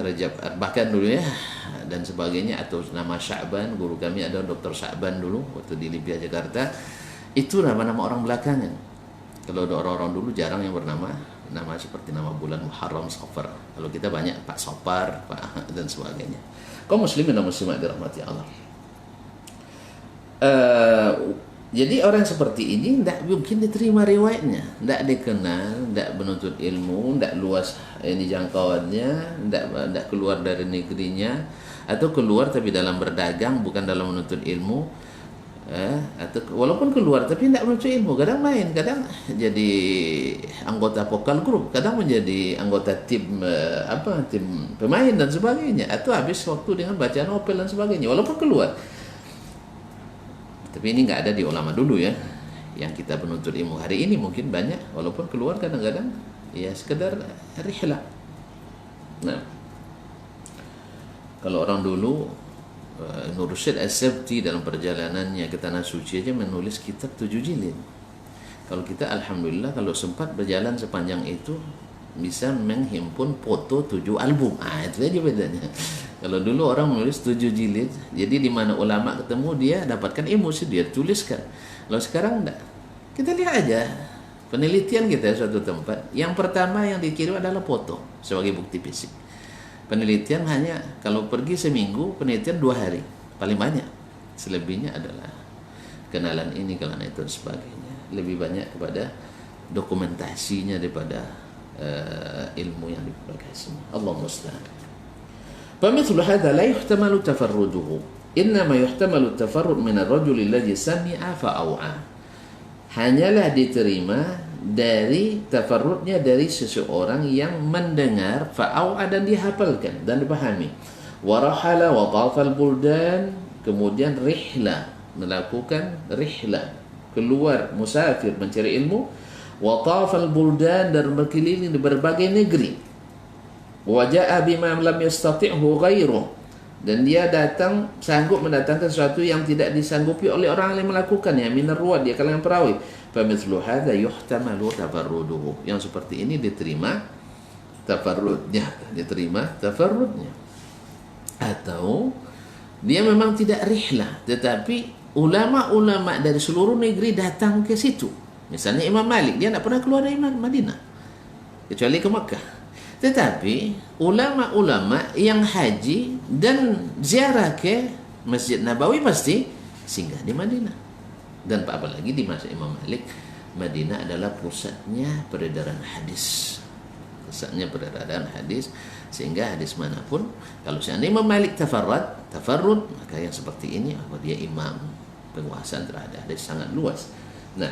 Rajab bahkan dulu ya, dan sebagainya, atau nama Sya'ban. Guru kami ada Dr. Sya'ban dulu waktu di Libya Jakarta. Itu nama-nama orang belakangan. Kalau ada orang-orang dulu jarang yang bernama nama seperti nama bulan Muharram, Safar. Kalau kita banyak Pak Sopar, Pak dan sebagainya. Kaum muslimin dan muslimat dirahmati Allah. Jadi orang seperti ini tidak mungkin diterima riwayatnya, tidak dikenal, tidak menuntut ilmu, tidak luas ini jangkauannya, tidak keluar dari negerinya, atau keluar tapi dalam berdagang bukan dalam menuntut ilmu. Atau walaupun keluar tapi tidak menuntut ilmu, kadang main, kadang jadi anggota vokal grup, kadang menjadi anggota tim tim pemain dan sebagainya, atau habis waktu dengan baca novel dan sebagainya walaupun keluar. Tapi ini nggak ada di ulama dulu ya, yang kita menuntut ilmu hari ini mungkin banyak walaupun keluar kadang-kadang ya sekedar rihlah. Nah, kalau orang dulu Nur Syed As-Sabti dalam perjalanannya ke Tanah Suci aja menulis kitab 7 jilid. Kalau kita alhamdulillah kalau sempat berjalan sepanjang itu bisa menghimpun foto 7 album. Itu aja bedanya. Kalau dulu orang menulis 7 jilid, jadi di mana ulama ketemu dia dapatkan ilmu sih dia tuliskan. Kalau sekarang enggak. Kita lihat aja penelitian kita suatu tempat. Yang pertama yang dikirim adalah foto sebagai bukti fisik. Penelitian hanya kalau pergi seminggu, penelitian 2 hari paling banyak. Selebihnya adalah kenalan ini, kenalan itu dan sebagainya. Lebih banyak kepada dokumentasinya daripada ilmu yang dipelajari. Allah musta'an. Famithlu hadza la yuhtamalu tafarruduhu. Innama yuhtamalu tafarrud min ar-rajul alladhi sami'a fa'aw'a. Hanyalah diterima dari tafarrudnya dari seseorang yang mendengar fa'au'a dan dihafalkan dan dipahami. Warahala wa tafal buldan, kemudian rihla, melakukan rihla, keluar musafir mencari ilmu. Wa tafal buldan, dan berkeliling di berbagai negeri. Wa ja'a bima lam yastati'hu ghairuh, dan dia datang sanggup mendatangkan sesuatu yang tidak disanggupi oleh orang yang melakukannya, minar ruwad, dia kalangan perawi. Famithlu hadza yuhtamalu tafarruduhu. Yang seperti ini diterima tafarrudnya, atau dia memang tidak rihlah, tetapi ulama-ulama dari seluruh negeri datang ke situ. Misalnya Imam Malik, dia tidak pernah keluar dari Madinah kecuali ke Makkah. Tetapi ulama-ulama yang haji dan ziarah ke Masjid Nabawi pasti singgah di Madinah. Dan apalagi di masa Imam Malik, Madinah adalah pusatnya peredaran hadis. Sehingga hadis manapun, kalau seandainya Imam Malik tafarrud, maka yang seperti ini dia imam, penguasaan terhadap hadis sangat luas. Nah,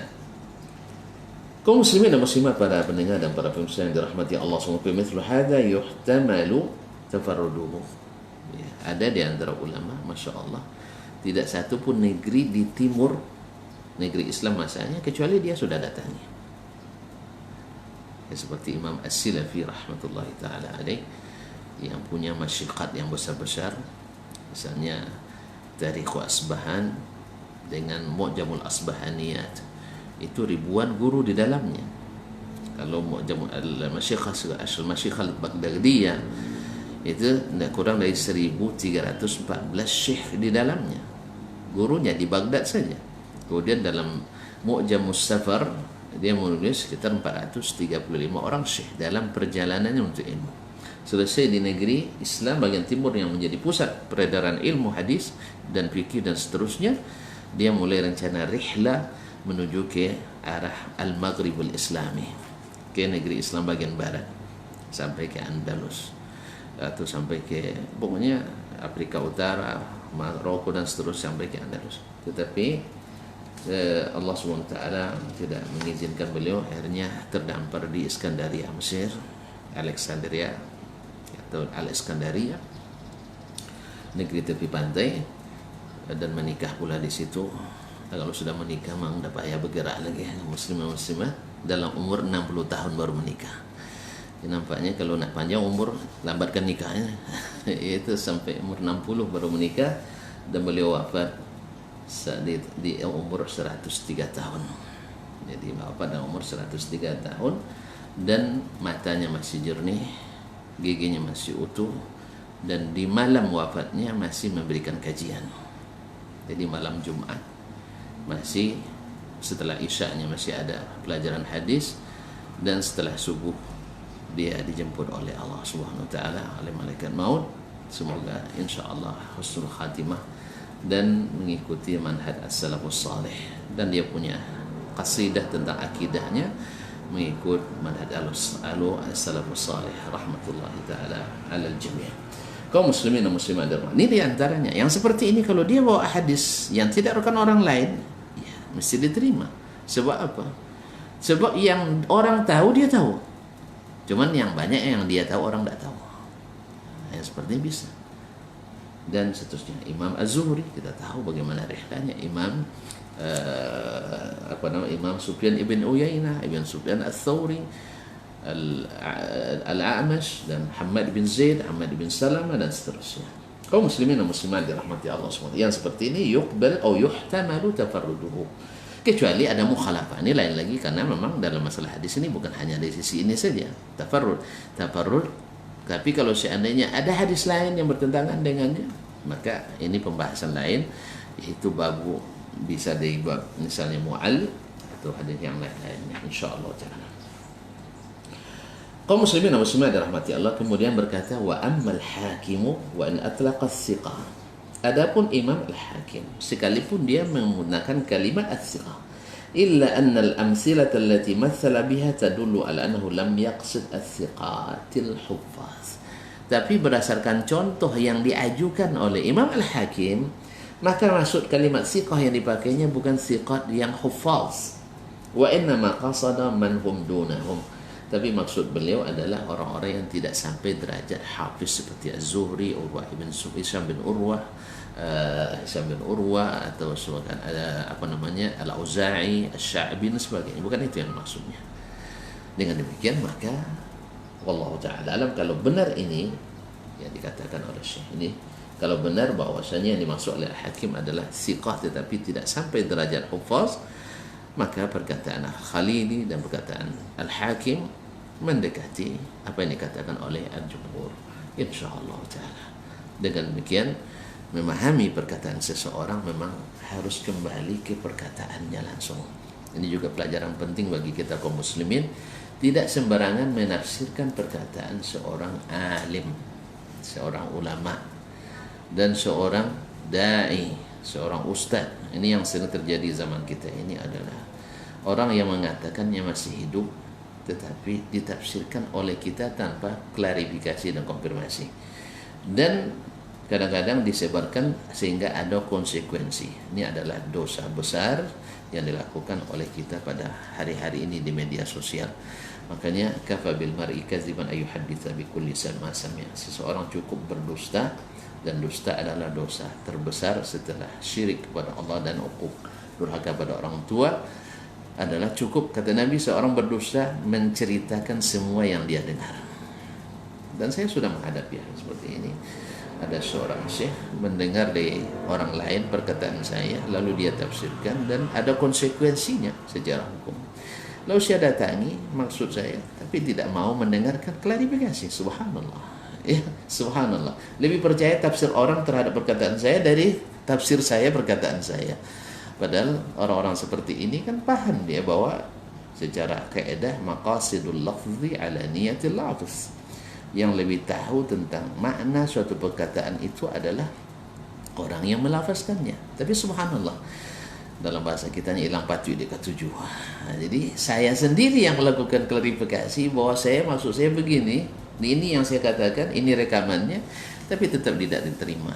kaum muslimin dan muslimat, para pendengar dan para pemirsa yang dirahmati Allah SWT, mithlu hadza yuhtamalu tafarruduhu. Ya, ada di antara ulama, Masya Allah, tidak satu pun negeri di timur, negeri Islam masanya, kecuali dia sudah datangi. Ya, seperti Imam As-Silafi rahmatullahi ta'ala alaih, yang punya masyikat yang besar-besar, misalnya Tarikh Asbahan dengan Mu'jamul Asbahaniyat, itu ribuan guru di dalamnya. Kalau Mu'jamul Masyikhah al-Baghdadiyah itu tidak kurang dari 1314 syekh di dalamnya, gurunya di Baghdad saja. Kemudian dalam Mu'jamus Safar dia menulis sekitar 435 orang syekh dalam perjalanannya untuk ilmu. Selesai di negeri Islam bagian timur yang menjadi pusat peredaran ilmu hadis dan fikih dan seterusnya, dia mulai rencana rihlah menuju ke arah Al-Maghribul Islami, ke negeri Islam bagian barat, sampai ke Andalus atau sampai ke pokoknya Afrika Utara, Maroko dan seterusnya sampai ke Andalus. Tetapi Allah SWT tidak mengizinkan beliau, akhirnya terdampar di Iskandaria, Mesir, Alexandria atau Alexandria, negeri tepi pantai, dan menikah pula di situ. Kalau sudah menikah memang tidak payah bergerak lagi. Muslimah dalam umur 60 tahun baru menikah. Jadi nampaknya kalau nak panjang umur, lambatkan nikahnya. Itu sampai umur 60 baru menikah, dan beliau wafat di umur 103 tahun. Jadi wafat dalam umur 103 tahun, dan matanya masih jernih, giginya masih utuh, dan di malam wafatnya masih memberikan kajian. Jadi malam Jumat masih, setelah Isya-nya masih ada pelajaran hadis, dan setelah subuh dia dijemput oleh Allah Subhanahu wa taala, oleh malaikat maut. Semoga insyaallah husnul khatimah dan mengikuti manhaj as-salafus salih, dan dia punya qasidah tentang akidahnya mengikut manhaj as-salafus salih rahmatullahi taala alal jami'. Kaum muslimin dan muslimat, ini di antaranya yang seperti ini. Kalau dia bawa hadis yang tidak rekan orang lain, ya mesti diterima. Sebab apa? Sebab yang orang tahu dia tahu, cuman yang banyak yang dia tahu orang tidak tahu. Yang seperti ini bisa. Dan seterusnya. Imam Az-Zuhri kita tahu bagaimana rihlanya. Imam Imam Sufyan ibn Uyainah, Ibn Sufyan Ats-Tsauri, Al-A'mash, dan Muhammad bin Zaid, Ahmad bin Salamah, dan seterusnya. Kaum muslimin dan muslimat dirahmati Allah SWT, yang seperti ini yuqbal atau yuhtamalu tafarruduhu, kecuali ada mukhalafah. Ini lain lagi, karena memang dalam masalah hadis ini bukan hanya dari sisi ini saja tafarrud. Tapi kalau seandainya ada hadis lain yang bertentangan dengannya, maka ini pembahasan lain, yaitu babu bisa dari bab misalnya mu'al atau hadis yang lain-lainnya insyaallah taala. Kaum muslimin dan muslimat dirahmati Allah kemudian berkata, wa ammal hakimu wa in atlaqa as-siqa. Adapun Imam Al-Hakim, sekalipun dia menggunakan kalimat as-siqa, illa anna al-amsilata allati mathala biha tadullu ala annahu lam yaqsid as-siqatil huffaz. Tapi berdasarkan contoh yang diajukan oleh Imam Al-Hakim, maka maksud kalimat siqah yang dipakainya bukan siqat yang huffaz, wa inna ma qasada man hum dunahum. Tapi maksud beliau adalah orang-orang yang tidak sampai derajat hafiz seperti Az-Zuhri, Urwah ibn Hisham bin Urwah, atau sebagian ada Al-Auza'i, Asy-Sya'bi dan sebagainya. Bukan itu yang maksudnya. Dengan demikian maka wallahu taala alam, kalau benar ini yang dikatakan oleh Syekh ini, kalau benar bahwasanya yang dimaksud oleh Hakim adalah siqah tetapi tidak sampai derajat hufaz, maka perkataan Al-Khalili dan perkataan Al-Hakim mendekati apa yang dikatakan oleh Al-Jumhur insyaallah taala. Dengan demikian memahami perkataan seseorang memang harus kembali ke perkataannya langsung. Ini juga pelajaran penting bagi kita kaum muslimin, tidak sembarangan menafsirkan perkataan seorang alim, seorang ulama, dan seorang dai, seorang ustaz. Ini yang sering terjadi zaman kita ini adalah orang yang mengatakannya masih hidup tetapi ditafsirkan oleh kita tanpa klarifikasi dan konfirmasi, dan kadang-kadang disebarkan sehingga ada konsekuensi. Ini adalah dosa besar yang dilakukan oleh kita pada hari-hari ini di media sosial. Makanya kafa bil mar'i kadziban ayyuhadditsa bi kulli ma sami'a. Seseorang cukup berdusta, dan dusta adalah dosa terbesar setelah syirik kepada Allah dan uquq, durhaka pada orang tua. Adalah cukup, kata Nabi, seorang berdusta menceritakan semua yang dia dengar. Dan saya sudah menghadapi hal seperti ini. Ada seorang syekh mendengar dari orang lain perkataan saya, lalu dia tafsirkan dan ada konsekuensinya secara hukum. Lalu saya datangi maksud saya, tapi tidak mau mendengarkan klarifikasi. Subhanallah. Ya, subhanallah. Lebih percaya tafsir orang terhadap perkataan saya dari tafsir saya perkataan saya. Padahal orang-orang seperti ini kan paham dia bahwa secara kaidah maqasidul lafzi ala niyatil lafz. Yang lebih tahu tentang makna suatu perkataan itu adalah orang yang melafazkannya. Tapi subhanallah, dalam bahasa kita ini hilang patuh di ketujuh. Nah, jadi saya sendiri yang melakukan klarifikasi bahwa maksud saya begini, ini yang saya katakan, ini rekamannya, tapi tetap tidak diterima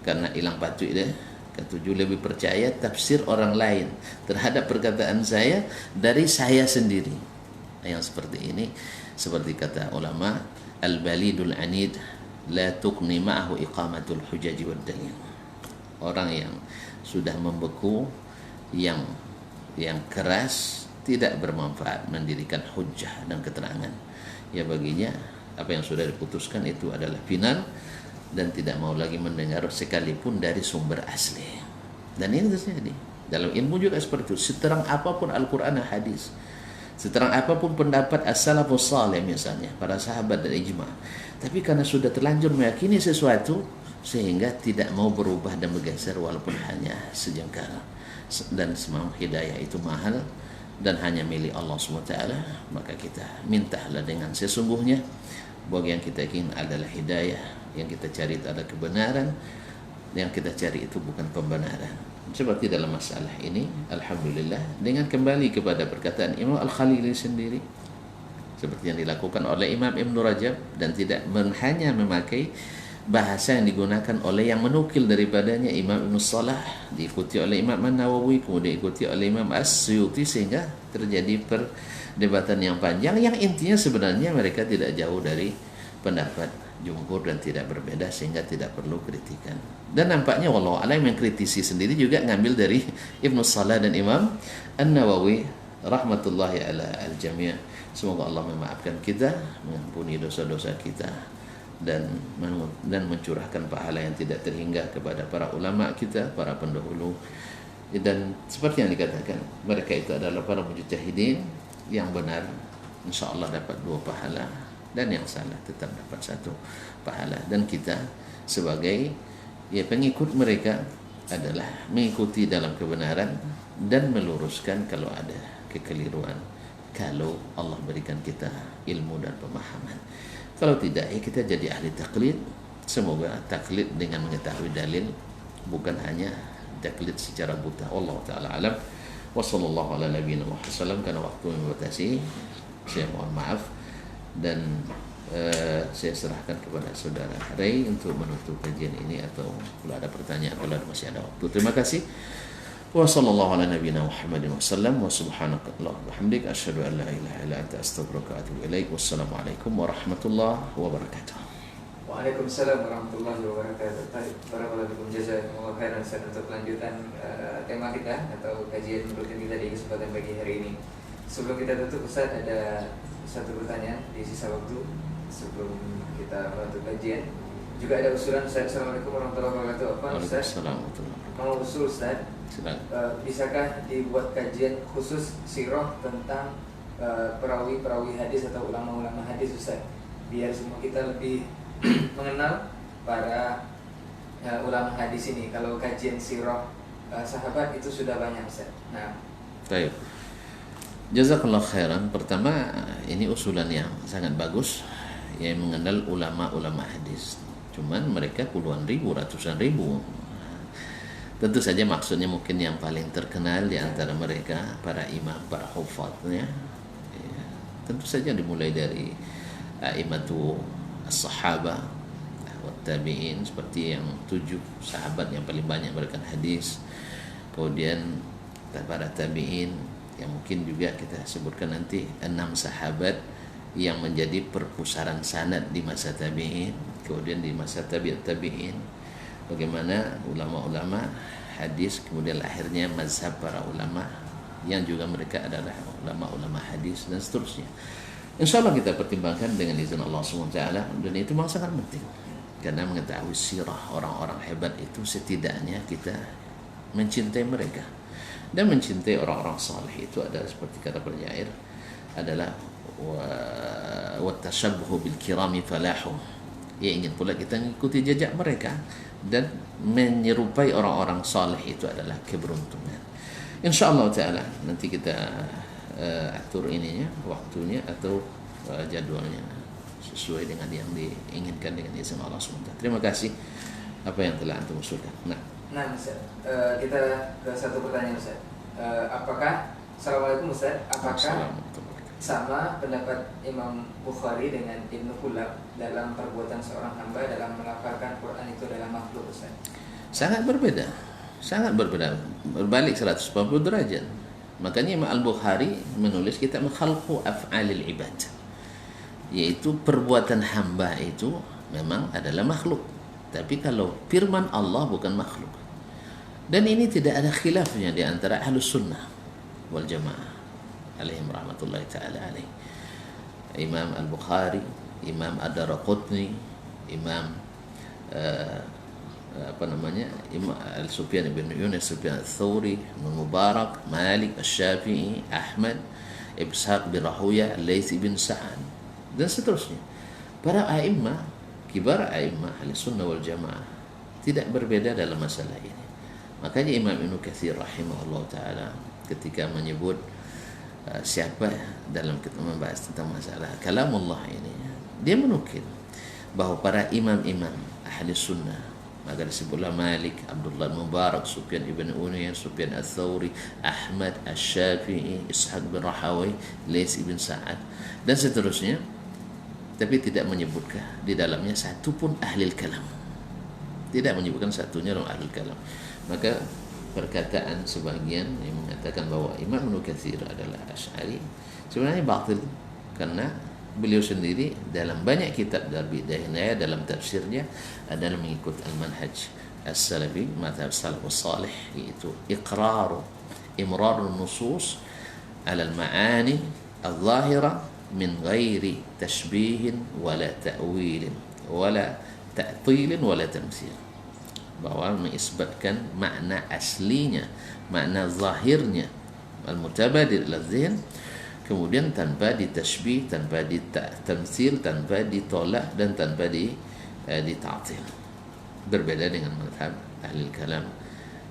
karena hilang patuh deh. Ketujuh lebih percaya tafsir orang lain terhadap perkataan saya dari saya sendiri. Yang seperti ini, seperti kata ulama, al-balidul anid la tuqni ma'ahu iqamatul hujaji wad dalil. Orang yang sudah membeku, yang keras, tidak bermanfaat mendirikan hujjah dan keterangan. Ya baginya apa yang sudah diputuskan itu adalah final dan tidak mau lagi mendengar sekalipun dari sumber asli. Dan ini terjadi dalam ilmu juga seperti itu. Seterang apapun Al-Quran dan hadis, seterang apapun pendapat as-salafus salih misalnya, para sahabat dan ijma', tapi karena sudah terlanjur meyakini sesuatu sehingga tidak mau berubah dan bergeser walaupun hanya sejengkal. Dan semua hidayah itu mahal dan hanya milik Allah SWT, maka kita mintalah dengan sesungguhnya bahwa yang kita ingin adalah hidayah, yang kita cari itu adalah kebenaran, yang kita cari itu bukan pembenaran. Seperti dalam masalah ini, alhamdulillah, dengan kembali kepada perkataan Imam Al-Khalili sendiri, seperti yang dilakukan oleh Imam Ibn Rajab, dan tidak hanya memakai bahasa yang digunakan oleh yang menukil daripadanya Imam Ibn Salah, diikuti oleh Imam An-Nawawi, kemudian diikuti oleh Imam As-Suyuti, sehingga terjadi perdebatan yang panjang yang intinya sebenarnya mereka tidak jauh dari pendapat jumhur dan tidak berbeda, sehingga tidak perlu kritikan. Dan nampaknya wallahu a'lam yang kritisi sendiri juga ngambil dari Ibn Salah dan Imam An-Nawawi rahmatullahi ala al-jami'. Semoga Allah memaafkan kita, mengampuni dosa-dosa kita, dan mencurahkan pahala yang tidak terhingga kepada para ulama kita, para pendahulu. Dan seperti yang dikatakan, mereka itu adalah para mujtahidin yang benar, insya Allah dapat 2 pahala, dan yang salah tetap dapat 1 pahala. Dan kita sebagai pengikut mereka adalah mengikuti dalam kebenaran dan meluruskan kalau ada kekeliruan, kalau Allah berikan kita ilmu dan pemahaman. Kalau tidak, kita jadi ahli taklid. Semoga taklid dengan mengetahui dalil, bukan hanya taklid secara buta. Allah Ta'ala alam. Wa sallallahu ala nabiyina Muhammad sallam. Karena waktu membatasi, saya mohon maaf. Dan saya serahkan kepada saudara Ray untuk menutup kajian ini, atau kalau ada pertanyaan, kalau masih ada waktu. Terima kasih. Wa sallallahu ala nabiyina Muhammadin wa sallam, wa subhanaka Allahumma wa bihamdika asyhadu an la ilaha illa anta astaghfiruka wa atubu ilaik. Wassalamualaikum warahmatullahi wabarakatuh. Waalaikumsalam warahmatullahi wabarakatuh. Barakallahu jazakumullah khairan. Untuk kelanjutan tema kita atau kajian rutin kita di kesempatan pagi hari ini. Sebelum kita tutup, Ustaz, ada satu pertanyaan di sisa waktu sebelum kita menutup kajian. Juga ada usulan, Ustaz. Assalamualaikum warahmatullahi wabarakatuh. Apa Ustaz? Mau usul, Ustaz, bisakah dibuat kajian khusus sirah tentang perawi-perawi hadis atau ulama-ulama hadis, Ustaz, biar semua kita lebih mengenal para ulama hadis ini. Kalau kajian sirah sahabat itu sudah banyak, Ustaz. Nah, baik. Jazakallah khairan. Pertama, ini usulan yang sangat bagus, yang mengenal ulama-ulama hadis. Cuman mereka puluhan ribu, ratusan ribu. Tentu saja maksudnya mungkin yang paling terkenal di antara mereka para imam, para hufadznya. Ya, tentu saja dimulai dari imatu as-sahabah wa tabi'in, seperti yang 7 sahabat yang paling banyak memberikan hadis. Kemudian para tabi'in, yang mungkin juga kita sebutkan nanti 6 sahabat yang menjadi perpusaran sanad di masa tabi'in. Kemudian di masa tabi'in, bagaimana ulama-ulama hadis, kemudian lahirnya mazhab para ulama yang juga mereka adalah ulama-ulama hadis, dan seterusnya. Insya Allah kita pertimbangkan dengan izin Allah SWT, dan itu memang sangat penting, karena mengetahui sirah orang-orang hebat itu setidaknya kita mencintai mereka dan mencintai orang-orang saleh. Itu adalah seperti kata penyair adalah wa tashabbuhu bil kirami falahu. Ya, ingin pula kita mengikuti jejak mereka dan menyerupai orang-orang saleh, itu adalah keberuntungan. InsyaAllah ta'ala nanti kita atur ininya, waktunya atau jadwalnya sesuai dengan yang diinginkan dengan izin Allah SWT. Terima kasih apa yang telah antum usulkan. Nah Ustaz, kita ke satu pertanyaan Ustaz. Apakah Assalamualaikum Ustaz, apakah sama pendapat Imam Bukhari dengan Ibnu Qulab dalam perbuatan seorang hamba dalam melafalkan Quran itu adalah makhluk Ustaz? Sangat berbeda, berbalik 180 derajat. Makanya Imam Al-Bukhari menulis kitab Khalqu Af'alil Ibad, yaitu perbuatan hamba itu memang adalah makhluk. Tapi kalau firman Allah bukan makhluk. Dan ini tidak ada khilafnya di antara Ahlus Sunnah wal Jamaah alaihim rahmatullahi ta'ala alaih. Imam Al-Bukhari, Imam Ad-Daraqutni, Imam Imam Al-Sufyan bin Yunus, Sufyan Al-Thawri, Mubarak, Malik, Al-Syafi'i, Ahmad, Ishaq bin Rahuya, Al-Laythi bin Sa'ad, dan seterusnya. Para a'immah, kibar a'immah ahli sunnah wal jamaah tidak berbeda dalam masalah ini. Makanya Imam Ibnu Katsir rahimahullah ta'ala ketika menyebut siapa dalam kita membahas tentang masalah kalamullah ini, dia menukil bahawa para imam-imam ahli sunnah, maka disebutlah Malik, Abdullah Mubarak, Sufyan ibn Unayyah, Sufyan Al-Thawri, Ahmad, Al-Syafi'i, Ishaq bin Rahawi, Laits ibn Sa'ad, dan seterusnya, tapi tidak menyebutkan di dalamnya satu pun ahli kalam, tidak menyebutkan satunya dalam ahli kalam. Maka perkataan sebagian yang mengatakan bahwa Imam Ibnu Katsir adalah Asy'ari sebenarnya batil, karena beliau sendiri dalam banyak kitab dari Bidayah dalam tafsirnya adalah mengikut al-manhaj as-salafi, mazhab salafus salih, yaitu imrarun nusus ala al-ma'ani al-zahira min ghairi tashbihin wala ta'wilin wala ta'tilin wala tamthil, bahwa mengisbatkan makna aslinya, makna zahirnya al-mutabadir ila dzihn, kemudian tanpa ditashbih, tanpa ditamsil, tanpa ditolak, dan tanpa dita'til. Berbeda dengan mazhab ahli kalam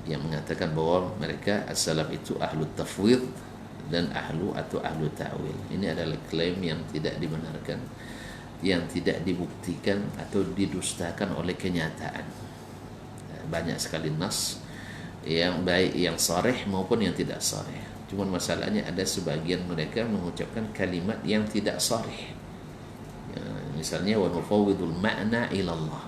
yang mengatakan bahwa mereka as-salaf itu ahlu tafwid dan ahlu ta'wil. Ini adalah klaim yang tidak dibenarkan, yang tidak dibuktikan atau didustakan oleh kenyataan. Banyak sekali nas yang baik, yang sharih maupun yang tidak sharih. Cuma masalahnya ada sebagian mereka mengucapkan kalimat yang tidak sharih. Ya, misalnya wa nufawwidul ma'na ila Allah.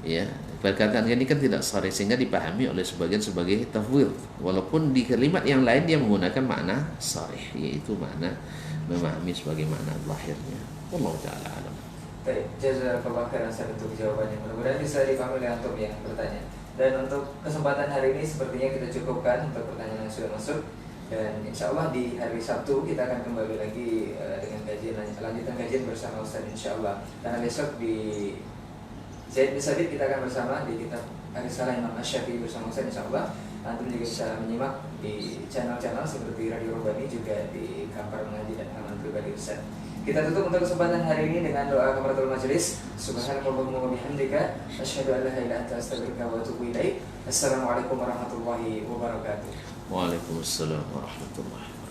Ya, perkataan ini kan tidak sharih sehingga dipahami oleh sebagian sebagai tafwid. Walaupun di kalimat yang lain dia menggunakan makna sharih, yaitu makna memahami sebagai makna zahirnya. Wallahu taala alam. Baik, jazakallah khairan untuk jawabannya. Mudah-mudahan bisa dipahami oleh antum yang bertanya. Dan untuk kesempatan hari ini sepertinya kita cukupkan untuk pertanyaan yang sudah masuk. Dan insya Allah di hari Sabtu kita akan kembali lagi dengan lanjutan kajian bersama Ustaz insya Allah. Karena besok di Zaid bin Sabit kita akan bersama di kitab Ar-Risalah Imam Asy-Syafi'i bersama Ustaz insya Allah. Antum juga bisa menyimak di channel-channel seperti Radio Robani, juga di Kampar Mengaji dan Halaman Pribadi Ustaz. Kita tutup untuk kesempatan hari ini dengan doa kafaratul majelis. Subhanakallahumma wa bihamdika asyhadu an la ilaha illa anta astaghfiruka wa atubu ilaik. Assalamualaikum warahmatullahi wabarakatuh. Waalaikumsalam warahmatullahi wabarakatuh.